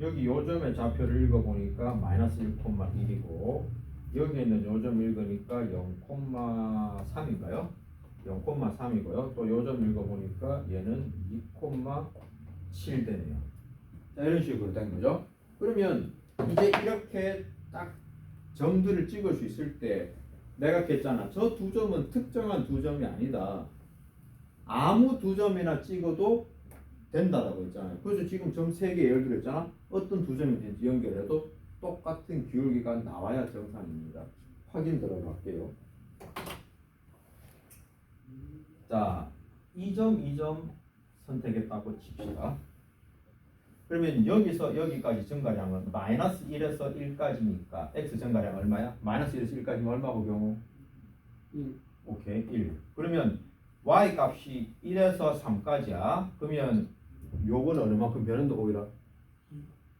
여기 요 점의 좌표를 읽어보니까 마이너스 1,1이고 여기 있는 요 점 읽으니까 0,3인가요? 0,3이고요. 또 요 점 읽어보니까 얘는 2,7 되네요. 자, 이런 식으로 된 거죠. 그러면 이제 이렇게 딱 점들을 찍을 수 있을 때 내가 했잖아. 저 두 점은 특정한 두 점이 아니다. 아무 두 점이나 찍어도 된다라고 했잖아요. 그래서 지금 점 3개 예를 들었잖아. 어떤 두 점이든지 연결해도 똑같은 기울기가 나와야 정상입니다. 확인 들어갈게요. 자, 2점, 2점 선택했다고 칩시다. 그러면 여기서 여기까지 증가량은 마이너스 1에서 1까지니까 x 증가량 얼마야? 마이너스 1에서 1까지면 얼마고 경우? 1. 오케이, 1. 그러면 y 값이 1에서 3까지야. 그러면 요거는 얼마만큼 변한다 오히려?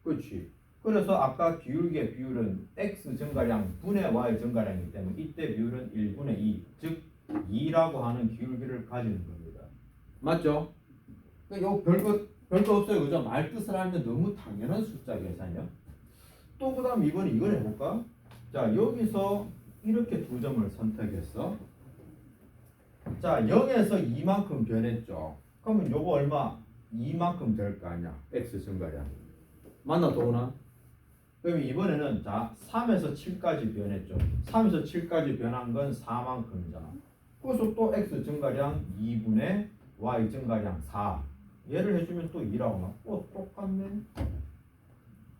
그렇지. 그래서 아까 기울기의 비율은 x 증가량 분의 y 증가량이기 때문에 이때 비율은 1분의 2, 즉 2라고 하는 기울기를 가지는 겁니다. 맞죠? 요 별거 없어요. 그죠? 말 뜻을 하면 너무 당연한 숫자 계산이요. 또 그 다음 이번에 이걸 해볼까? 자, 여기서 이렇게 두 점을 선택했어. 자, 0에서 2만큼 변했죠. 그러면 요거 얼마? 2만큼 될 거 아니야. x 증가량. 맞나 도훈아? 그럼 이번에는 자 3에서 7까지 변했죠. 3에서 7까지 변한 건 4만큼이잖아. 그래서 또 x 증가량 2분의 y 증가량 4. 얘를 해주면 또 2라고 나. 똑같네.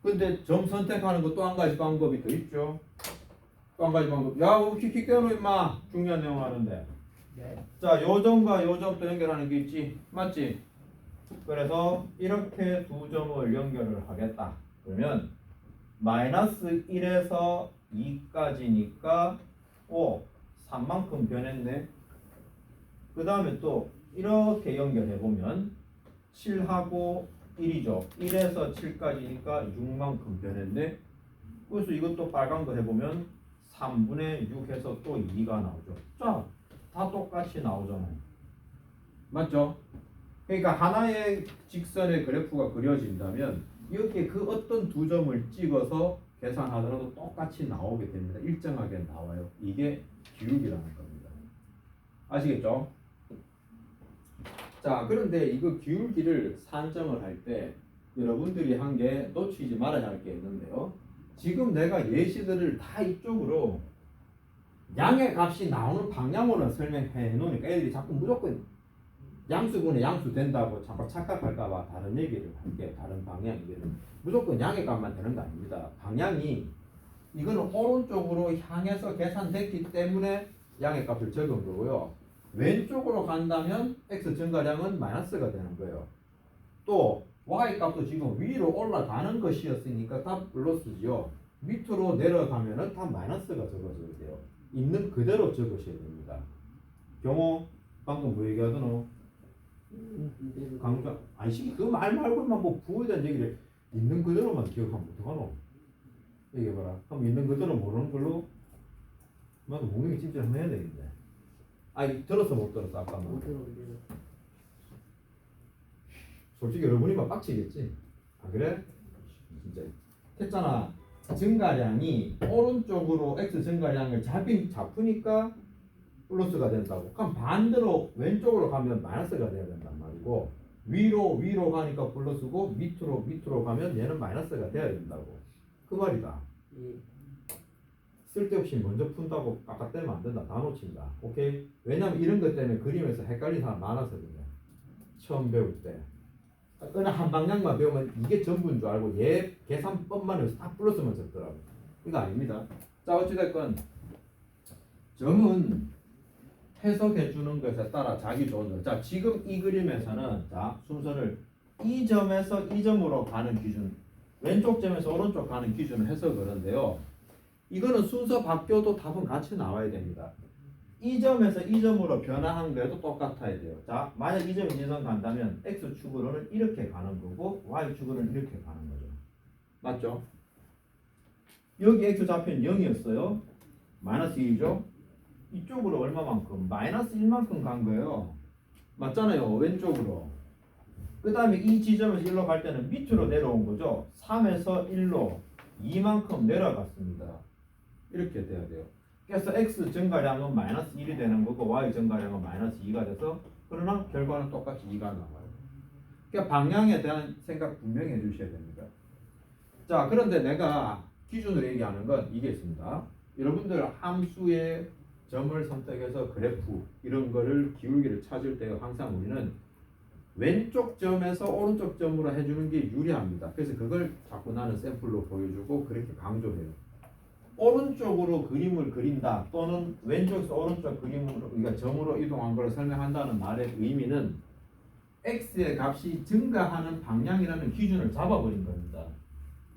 근데 점 선택하는 거 또 한 가지 방법이 더 있죠. 또 한 가지 방법. 야, 킥킥 떼어놓 임마. 중요한 내용 하는데. 네. 자, 요 점과 요 점 또 연결하는 게 있지. 맞지? 그래서 이렇게 두 점을 연결을 하겠다. 그러면 마이너스 1에서 2까지니까 3만큼 변했네. 그 다음에 또 이렇게 연결해보면 7하고 1이죠. 1에서 7까지니까 6만큼 변했네. 그래서 이것도 빨간 거 해보면 3분의 6 해서 또 2가 나오죠. 자, 다 똑같이 나오잖아요. 맞죠? 그러니까 하나의 직선의 그래프가 그려진다면 이렇게 그 어떤 두 점을 찍어서 계산하더라도 똑같이 나오게 됩니다. 일정하게 나와요. 이게 기울기라는 겁니다. 아시겠죠? 자, 그런데 이거 기울기를 산정을 할 때 여러분들이 한 게 놓치지 말아야 할 게 있는데요. 지금 내가 예시들을 다 이쪽으로 양의 값이 나오는 방향으로 설명해 놓으니까 애들이 자꾸 무조건 양수분의 양수 된다고 자꾸 착각할까봐 다른 얘기를 할게요. 다른 방향이거든. 무조건 양의 값만 되는 거 아닙니다. 방향이 이거는 오른쪽으로 향해서 계산됐기 때문에 양의 값을 적은 거고요. 왼쪽으로 간다면 x 증가량은 마이너스가 되는 거예요. 또 y 값도 지금 위로 올라가는 것이었으니까 다 플러스죠. 밑으로 내려가면은 다 마이너스가 적어져야 돼요. 있는 그대로 적으셔야 됩니다. 경호 방금 뭐 얘기하더노? 강조 아니 그 말 말고만 뭐 부호에 대한 얘기를 있는 그대로만 기억하면 어떡하노? 얘기해봐라. 그럼 있는 그대로 모르는 걸로 나도 목록이 진짜 한번 해야 되겠네. 아니 들었어 못 들었어 아까 뭐. 솔직히 여러분이만 빡치겠지. 아 그래? 진짜 했잖아. 증가량이 오른쪽으로 x 증가량을 잡으니까 플러스가 된다고. 그럼 반대로 왼쪽으로 가면 마이너스가 돼야 된단 말이고 위로 가니까 플러스고 밑으로 가면 얘는 마이너스가 돼야 된다고. 그 말이다. 쓸데없이 먼저 푼다고 깎아떼면 안 된다. 다 놓친다. 오케이? 왜냐면 이런 것 때문에 그림에서 헷갈리는 사람 많아서 그래. 처음 배울 때. 어느 한 방향만 배우면 이게 전부인 줄 알고 얘 계산법만 해서 다 플러스만 적더라고. 이거 아닙니다. 자, 어찌됐건 점은 해석해 주는 것에 따라 자기 좋은 점. 자, 지금 이 그림에서는 자 순서를 이 점에서 이 점으로 가는 기준, 왼쪽 점에서 오른쪽 가는 기준을 해석을 하는데요. 이거는 순서 바뀌어도 답은 같이 나와야 됩니다. 이 점에서 이 점으로 변화한 거에도 똑같아야 돼요. 자, 만약 이 점이 이선 간다면 x축으로는 이렇게 가는 거고 y축으로는 이렇게 가는 거죠. 맞죠? 여기 x 좌표는 0이었어요. 마이너스 1이죠. 이쪽으로 얼마만큼? 마이너스 1만큼 간 거예요. 맞잖아요. 왼쪽으로. 그 다음에 이 지점에서 1로 갈 때는 밑으로 내려온 거죠. 3에서 1로 2만큼 내려갔습니다. 이렇게 돼야 돼요. 그래서 x 증가량은 마이너스 1이 되는 거고 y 증가량은 마이너스 2가 돼서 그러나 결과는 똑같이 2가 나와요. 그러니까 방향에 대한 생각 분명히 해주셔야 됩니다. 자, 그런데 내가 기준으로 얘기하는 건 이게 있습니다. 여러분들 함수의 점을 선택해서 그래프 이런 거를 기울기를 찾을 때 항상 우리는 왼쪽 점에서 오른쪽 점으로 해주는 게 유리합니다. 그래서 그걸 자꾸 나는 샘플로 보여주고 그렇게 강조해요. 오른쪽으로 그림을 그린다 또는 왼쪽에서 오른쪽 그림으로 그러니까 점으로 이동한 걸 설명한다는 말의 의미는 x의 값이 증가하는 방향이라는 기준을 잡아버린 겁니다.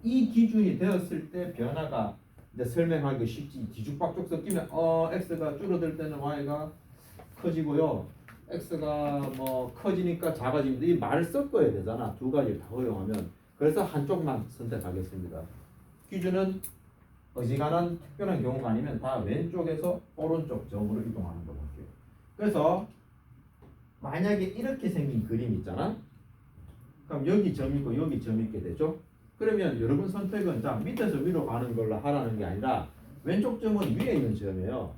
이 기준이 되었을 때 변화가 이제 설명하기 쉽지 뒤죽박죽 섞이면 x가 줄어들 때는 y가 커지고요. x가 뭐 커지니까 작아집니다. 이 말을 섞어야 되잖아. 두 가지를 다 허용하면. 그래서 한쪽만 선택하겠습니다. 기준은 어지간한 특별한 경우가 아니면 다 왼쪽에서 오른쪽 점으로 이동하는 거 볼게요. 그래서 만약에 이렇게 생긴 그림 있잖아. 그럼 여기 점 있고 여기 점 있게 되죠. 그러면 여러분 선택은 자 밑에서 위로 가는 걸로 하라는 게 아니라 왼쪽 점은 위에 있는 점이에요.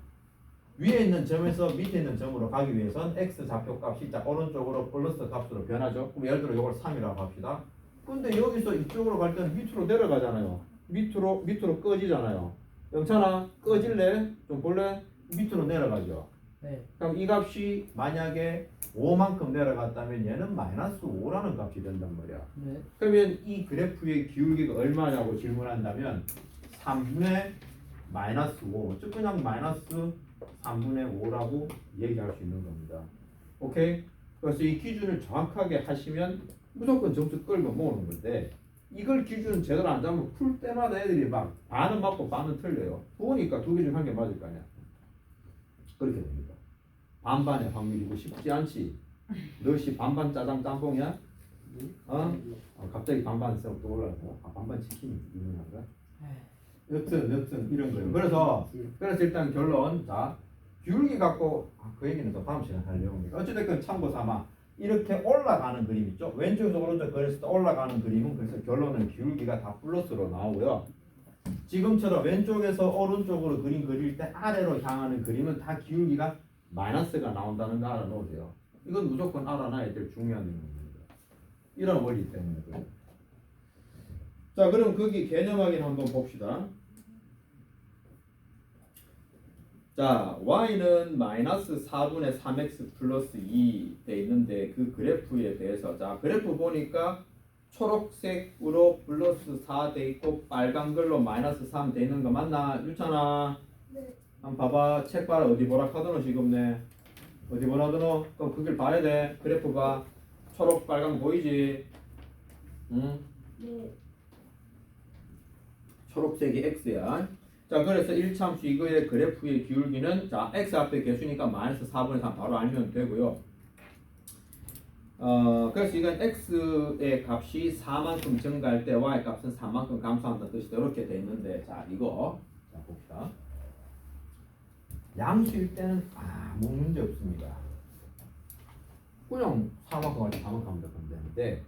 위에 있는 점에서 밑에 있는 점으로 가기 위해선 x 좌표 값이 자 오른쪽으로 플러스 값으로 변하죠. 그럼 예를 들어 이걸 3이라고 합시다. 근데 여기서 이쪽으로 갈 때는 밑으로 내려가잖아요. 밑으로 꺼지잖아요. 영찬아 꺼질래? 좀 볼래? 밑으로 내려가죠. 네. 그럼 이 값이 만약에 5만큼 내려갔다면 얘는 마이너스 5라는 값이 된단 말이야. 네. 그러면 이 그래프의 기울기가 얼마냐고 질문한다면 3분의 마이너스 5, 즉 그냥 마이너스 3분의 5라고 얘기할 수 있는 겁니다. 오케이? 그래서 이 기준을 정확하게 하시면 무조건 점수 끌고 모으는 건데 이걸 기준 제대로 안 잡으면 풀 때마다 애들이 막 반은 맞고 반은 틀려요. 보니까 두 개 중 한 개 맞을 거 아니야. 그렇게 됩니다. 반반의 확률이고 쉽지 않지. 너시 반반 짜장 짬뽕이야? 갑자기 반반 썩 떠올라고. 반반 치킨 유명한가? 여튼 이런 거예요. 그래서 일단 결론. 자 기울기 갖고 그 얘기는 더 다음 시간에 할 내용입니다. 어찌됐건 참고 삼아 이렇게 올라가는 그림 있죠. 왼쪽에서 오른쪽 그렸을 때 올라가는 그림은 그래서 결론은 기울기가 다 플러스로 나오고요. 지금처럼 왼쪽에서 오른쪽으로 그림 그릴 때 아래로 향하는 그림은 다 기울기가 마이너스가 나온다는 거 알아놓으세요. 이건 무조건 알아놔야 될 중요한 내용입니다. 이런 원리 때문에 그래요. 자 그럼 거기 개념 확인 한번 봅시다. 자 y는 마이너스 4분의 3x 플러스 2 돼 있는데 그 그래프에 대해서 자 그래프 보니까 초록색으로 플러스 4 돼 있고 빨간 걸로 마이너스 3 돼 있는 거 맞나? 유찬아 네. 한번 봐봐. 책 봐라. 어디 보라 카드노 지금네. 어디 보라드노? 그럼 그걸 봐야 돼. 그래프가 초록 빨간 보이지? 응? 네. 초록색이 x야. 자 그래서 1차함수 이거의 그래프의 기울기는 자 x 앞에 개수니까 마이너스 4분의 3 바로 알면 되고요. 그래서 이건 x의 값이 4만큼 증가할 때 y 값은 3만큼 감소한다는 뜻이 이렇게 돼 있는데 자 이거 자 봅시다. 양수일 때는 아무 문제 없습니다. 그냥 4만큼 할 때 4만큼 하면 되는데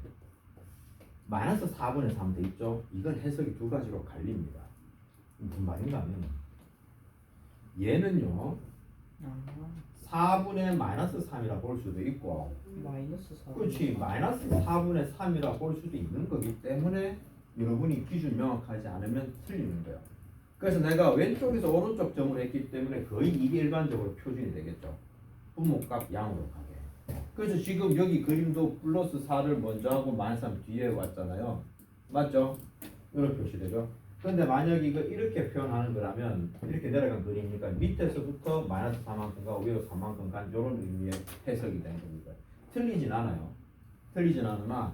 마이너스 4분의 3 돼 있죠. 이건 해석이 두 가지로 갈립니다. 무슨 말인가 하면 얘는요 4분의 마이너스 3이라 볼 수도 있고 마이너스 4. 그렇지 마이너스 4분의 3이라 볼 수도 있는 거기 때문에 여러분이 기준 명확하지 않으면 틀리는 거예요. 그래서 내가 왼쪽에서 오른쪽 점으로 했기 때문에 거의 이게 일반적으로 표준이 되겠죠. 분모값 양으로 가게. 그래서 지금 여기 그림도 플러스 4를 먼저 하고 마이너스 3 뒤에 왔잖아요. 맞죠? 이렇게 표시되죠. 근데 만약 이거 이렇게 표현하는 거라면 이렇게 내려간 그림이니까 밑에서부터 마이너스 4만큼 가고 위로 3만큼 간 이런 의미의 해석이 되는 겁니다. 틀리진 않아요. 틀리진 않으나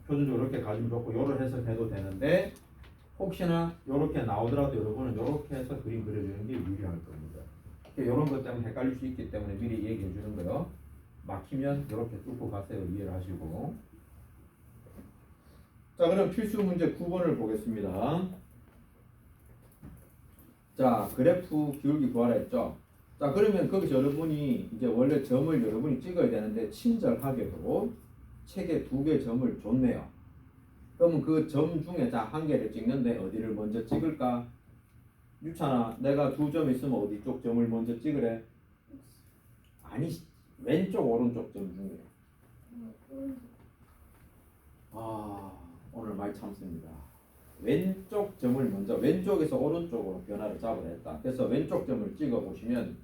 표준적으로 이렇게 가지면 좋고 이런 해석해도 되는데 혹시나 이렇게 나오더라도 여러분은 이렇게 해서 그림 그려주는 게 유리할 겁니다. 이런 것 때문에 헷갈릴 수 있기 때문에 미리 얘기해 주는 거요. 막히면 이렇게 뚫고 가세요. 이해를 하시고. 자 그럼 필수 문제 9번을 보겠습니다. 자 그래프 기울기 구하라 했죠. 자 그러면 거기서 여러분이 이제 원래 점을 여러분이 찍어야 되는데 친절하게도 책에 2개 점을 줬네요. 그러면 그 점 중에 자 한 개를 찍는데 어디를 먼저 찍을까? 유찬아 내가 2점 있으면 어디 쪽 점을 먼저 찍으래? 아니 왼쪽 오른쪽 점 중에. 오늘 많이 참습니다. 왼쪽 점을 먼저 왼쪽에서 오른쪽으로 변화를 잡으려 했다. 그래서 왼쪽 점을 찍어 보시면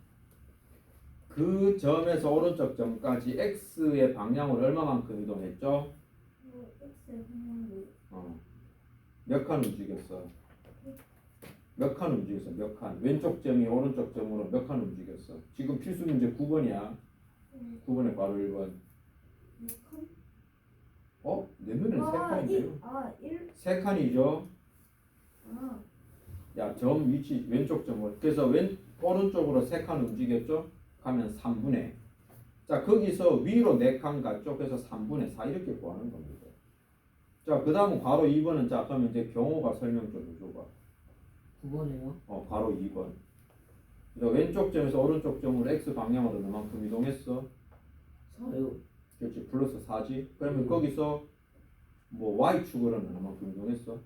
그 점에서 오른쪽 점까지 x의 방향으로 얼마만큼 이동했죠? X의 방향으로 몇 칸 움직였어? 몇 칸 움직였어? 몇 칸? 왼쪽 점이 오른쪽 점으로 몇 칸 움직였어? 지금 필수 문제 9번이야. 9번에 바로 1번. 6칸? 어? 내 눈엔 3칸인데요? 1? 3칸이죠? 아, 야, 점 위치 왼쪽 점으로. 그래서 오른쪽으로 3칸 움직였죠? 가면 3분의. 자, 거기서 위로 4칸 갔죠? 그래서 3분의 4 이렇게 구하는 겁니다. 자, 그 다음은 괄호 2번은 자, 그러면 이제 경호가 설명 좀 해줘봐. 9번에요? 괄호 2번. 그래서 왼쪽 점에서 오른쪽 점으로 x 방향으로 얼마만큼 이동했어? 4요. 그렇지, 플러스 4지. 그러면 거기서 뭐 y축으로는 얼마만큼 이동했어?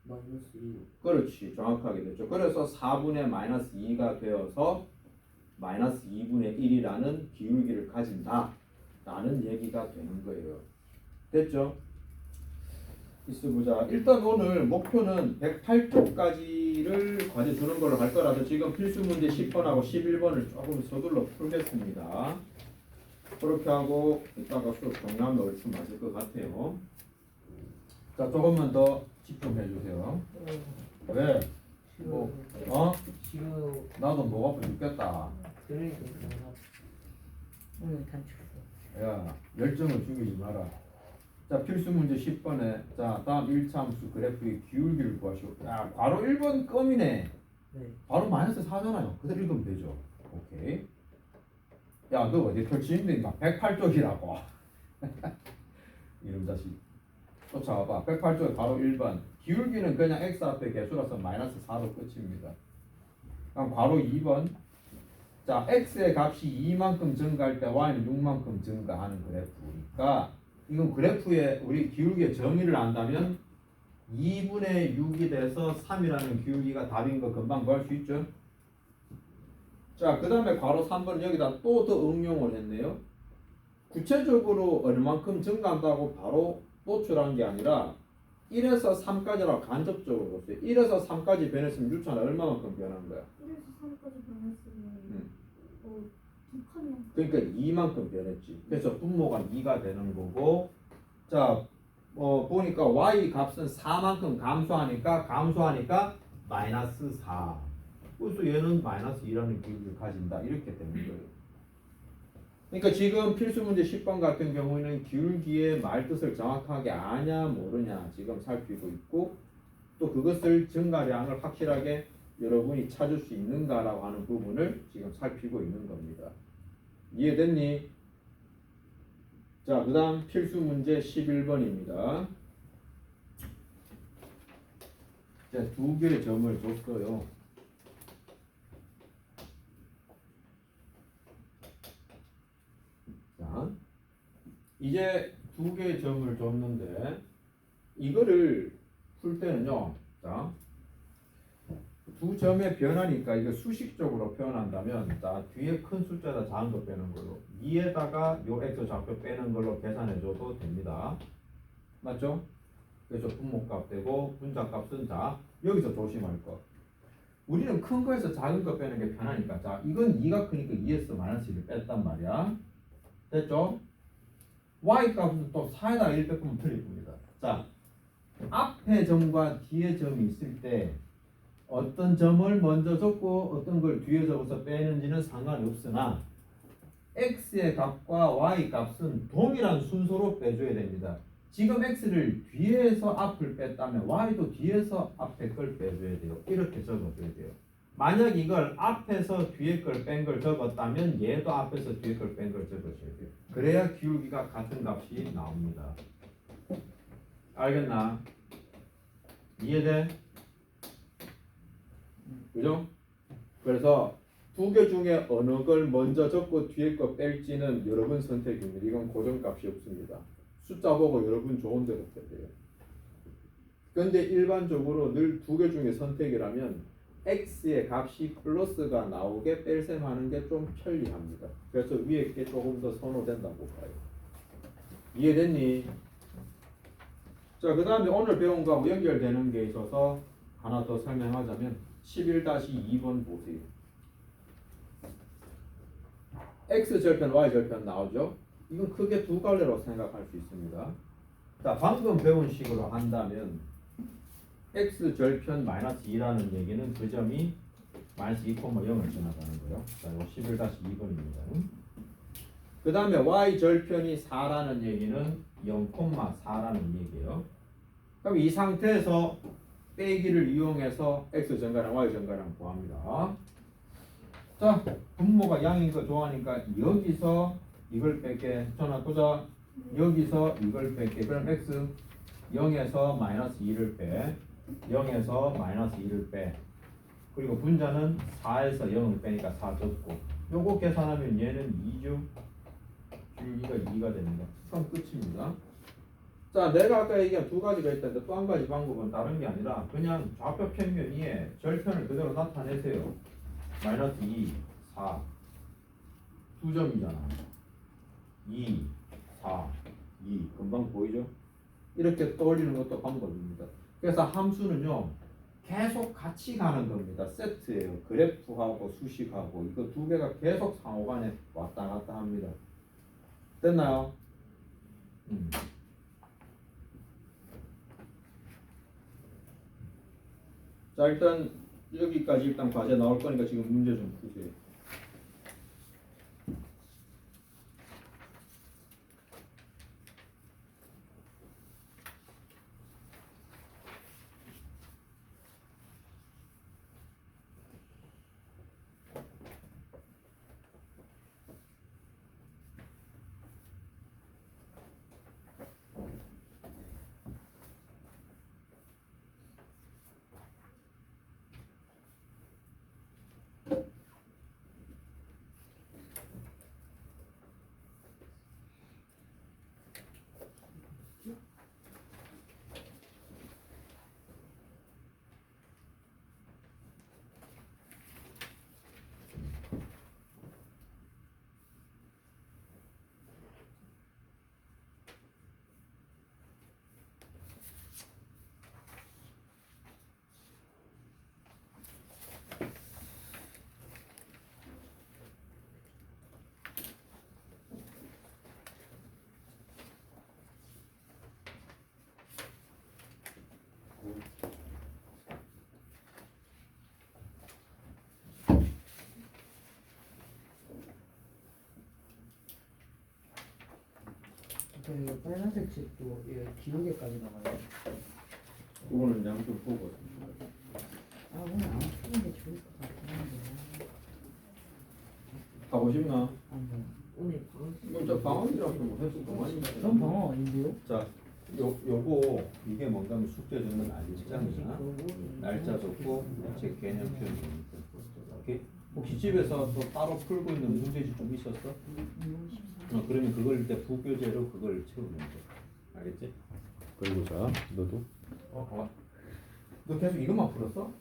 마이너스 2. 그렇지, 정확하게 됐죠. 그래서 4분의 마이너스 2가 되어서 마이너스 2분의 1이라는 기울기를 가진다 라는 얘기가 되는 거예요. 됐죠? 있어보자. 일단 오늘 목표는 108쪽까지를 과제 주는 걸로 할 거라서 지금 필수 문제 10번하고 11번을 조금 서둘러 풀겠습니다. 그렇게 하고 이따가 수업 정리하면 얼추 맞을 것 같아요. 자, 조금만 더 집중해 주세요. 왜? 뭐, 싫어요. 나도 목 아파 죽겠다. 그러니까 오늘 단축. 야, 열정을 죽이지 마라. 자, 필수 문제 10번에 자, 다음 1차 함수 그래프의 기울기를 구하시오. 야, 바로 1번 껌이네. 네. 바로 마이너스 4잖아요. 그대로 읽으면 되죠. 오케이. 야, 너 어디 펼치는데 막 108쪽이라고. 이름 자식. 쫓아와봐. 108쪽에 바로 1번. 기울기는 그냥 x 앞에 개수라서 마이너스 4로 끝입니다. 그럼 괄호 2번. 자, x의 값이 2만큼 증가할 때 y는 6만큼 증가하는 그래프니까 이건 그래프에 우리 기울기의 정의를 안다면 2분의 6이 돼서 3이라는 기울기가 답인 거 금방 구할 수 있죠. 자, 그 다음에 괄호 3번은 여기다 또 더 응용을 했네요. 구체적으로 얼만큼 증가한다고 바로 노출한 게 아니라 1에서 3까지라고 간접적으로 봤어요. 1에서 3까지 변했으면 유차는 얼마만큼 변한 거야? 1에서 3까지 변했으면 2칸이요. 그러니까 2만큼 변했지. 그래서 분모가 2가 되는 거고, 자, 보니까 y 값은 4만큼 감소하니까 마이너스 4. 그래서 얘는 마이너스 2라는 기울기를 가진다. 이렇게 되는 거예요. 그러니까 지금 필수 문제 10번 같은 경우에는 기울기의 말뜻을 정확하게 아냐 모르냐 지금 살피고 있고, 또 그것을 증가량을 확실하게 여러분이 찾을 수 있는가라고 하는 부분을 지금 살피고 있는 겁니다. 이해됐니? 자, 그 다음 필수 문제 11번입니다. 자, 두 개의 점을 줬어요. 자, 이제 두 개의 점을 줬는데 이거를 풀 때는요. 자, 두 점의 변화니까 이거 수식적으로 표현한다면 자, 뒤에 큰 숫자에다 작은 거 빼는 걸로 2에다가 요 x 좌표 빼는 걸로 계산해 줘도 됩니다. 맞죠? 그래서 분모값 되고 분자값은 자, 여기서 조심할 거. 우리는 큰 거에서 작은 거 빼는 게 편하니까 자, 이건 2가 크니까 2에서 마이너스 1을 뺐단 말이야. 됐죠? y 값은 또 4에다가 1 빼면 틀릴 겁니다. 자, 앞에 점과 뒤에 점이 있을 때 어떤 점을 먼저 적고 어떤 걸 뒤에 적어서 빼는지는 상관이 없으나 x의 값과 y 값은 동일한 순서로 빼줘야 됩니다. 지금 x를 뒤에서 앞을 뺐다면 y도 뒤에서 앞에 걸 빼줘야 돼요. 이렇게 적어줘야 돼요. 만약 이걸 앞에서 뒤에 걸 뺀 걸 적었다면 얘도 앞에서 뒤에 걸 뺀 걸 적어줘야 돼요. 그래야 기울기가 같은 값이 나옵니다. 알겠나? 이해돼? 그죠? 그래서 두 개 중에 어느 걸 먼저 적고 뒤에 거 뺄지는 여러분 선택입니다. 이건 고정값이 없습니다. 숫자 보고 여러분 좋은 대로 빼야 돼요. 근데 일반적으로 늘 두 개 중에 선택이라면 x의 값이 플러스가 나오게 뺄셈하는 게 좀 편리합니다. 그래서 위에 게 조금 더 선호된다고 봐요. 이해됐니? 자, 그 다음에 오늘 배운 거하고 연결되는 게 있어서 하나 더 설명하자면 11-2번 보세요. x 절편 y 절편 나오죠. 이건 크게 두 갈래로 생각할 수 있습니다. 자, 방금 배운 식으로 한다면 x 절편 마이너스 2라는 얘기는 그 점이 마이너스 2,0을 지나가는 거예요. 자, 이거 11-2번입니다. 그 다음에 y 절편이 4라는 얘기는 0,4라는 얘기예요. 그럼 이 상태에서 빼기를 이용해서 x 정가량 y 정가량 구합니다. 자, 분모가 양인 거 좋아하니까 여기서 이걸 뺄게. 전화 보자. 여기서 이걸 뺄게. 그럼 x 0에서 마이너스 2를 빼. 0에서 마이너스 2를 빼. 그리고 분자는 4에서 0을 빼니까 4 줬고. 요거 계산하면 얘는 2주 줄기가 2가 됩니다. 그럼 끝입니다. 자, 내가 아까 얘기한 두 가지가 있다는데 또 한 가지 방법은 다른 게 아니라 그냥 좌표 평면 위에 절편을 그대로 나타내세요. 마이너스 2, 4 두 점이잖아. 2, 4, 2 금방 보이죠? 이렇게 떠올리는 것도 방법입니다. 그래서 함수는요 계속 같이 가는 겁니다. 세트예요. 그래프하고 수식하고 이거 두 개가 계속 상호간에 왔다 갔다 합니다. 됐나요? 자, 일단 여기까지 일단 과제 나올 거니까 지금 문제 좀 푸세요. 그 빨간색 책도 기록에까지 나와요. 그거는 양쪽 보고. 아 오늘 안 푸는 게 좋을 것 같긴 한데. 가고 싶나? 한번 오늘 방학 먼저 방학이라고 뭐 해서 그만이. 전 방어 아닌데요? 자, 요거 이게 뭔가 하면 숙제 주는 알림장이야. 날짜 적고 제 개념 표현 좀 있고. 오케이? 혹시 집에서 또 따로 풀고 있는 문제집 좀 있었어? 그러면 그걸 이제 부교재로 그걸 채우면 돼. 알겠지? 그리고 자, 너도. 너 계속 이것만 풀었어?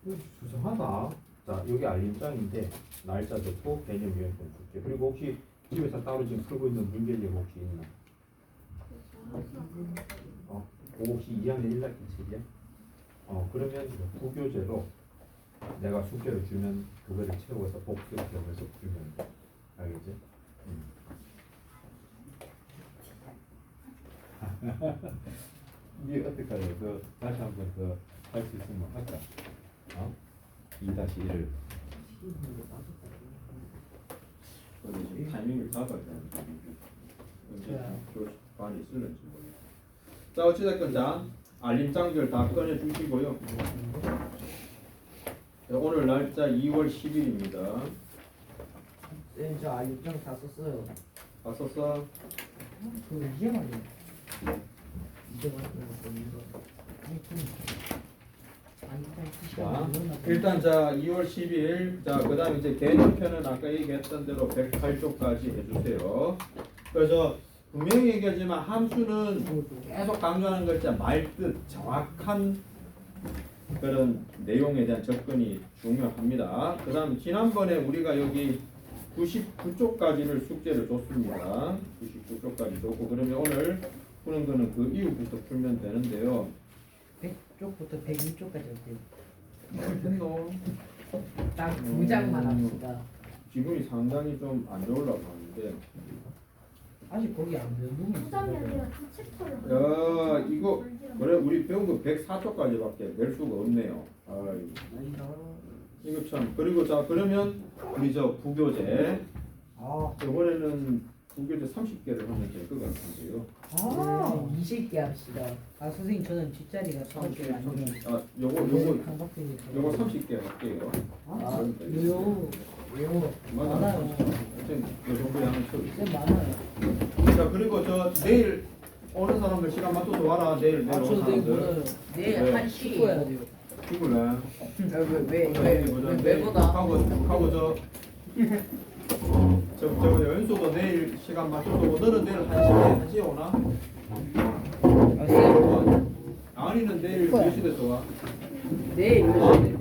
이거 수상하다. 자, 여기 알림장인데 날짜 적고 개념 유형권 숙제. 그리고 혹시 집에서 따로 지금 풀고 있는 문제집 혹시 있나? 그거 혹시 2학년 1학기 책이야? 그러면 부교재로 내가 숙제를 주면 그거를 채워서 복습해서 풀면 돼. 알겠지? 이게 어떡하냐? 그 다시 한번 더 할 수 있으면 할까? 2-1을 지금 타이밍을 잡아야 돼. 언제 반이 쓸는지 모르겠어. 자, 어찌됐건 자 알림장들 다 꺼내 주시고요. 오늘 날짜 2월 10일입니다. 네, 저 알림장 다 썼어요. 다 썼어? 그 이제 말이야. 이제 맞는 거 이거. 자, 일단 자 2월 10일 자 그다음 이제 개념편은 아까 얘기했던 대로 108쪽까지 해주세요. 그래서 분명히 얘기하지만 함수는 계속 강조하는 거 있잖아. 말뜻 정확한 그런 내용에 대한 접근이 중요합니다. 그다음 지난번에 우리가 여기 99쪽까지를 숙제를 줬습니다. 99쪽까지 줬고 그러면 오늘 푸는 거는 그 이후부터 풀면 되는데요. 100쪽부터 101쪽까지 어때요? 됐노? 딱 두 장만 합시다. 기분이 상당히 좀 안 좋으려고 하는데 아직 거기 안 배운 부장이 놈이 아니라 다 챕터를 야 이거 그래 우리 배운 거 104쪽까지밖에 낼 수가 없네요. 아이고. 이거 참 그리고 자 그러면 우리 저 부교재 아, 이번에는 부교재 30개를 하면 될 것 같은데요. 아, 20개 합시다. 아 선생님 저는 뒷자리가 30개 아니에요. 아 요거 강박증이 요거 30개 할게요. 아, 요요 맞아. 많아요. 하여튼 요 정도에 하면 쳐. 쌤 많아요. 자 그리고 저 내일 오는 사람들 시간 맞춰서 와라. 내일 아, 오는 저 내일 사람들. 오늘 내일 네. 1시. 축구 해야 돼요. 죽을래. 왜보다? 하고 저 연수도 내일 시간 맞춰서 오고 너는 내일 1시에 오나? 아, 쌤 아니는 내일 몇 시에 와? 내일 몇 시에?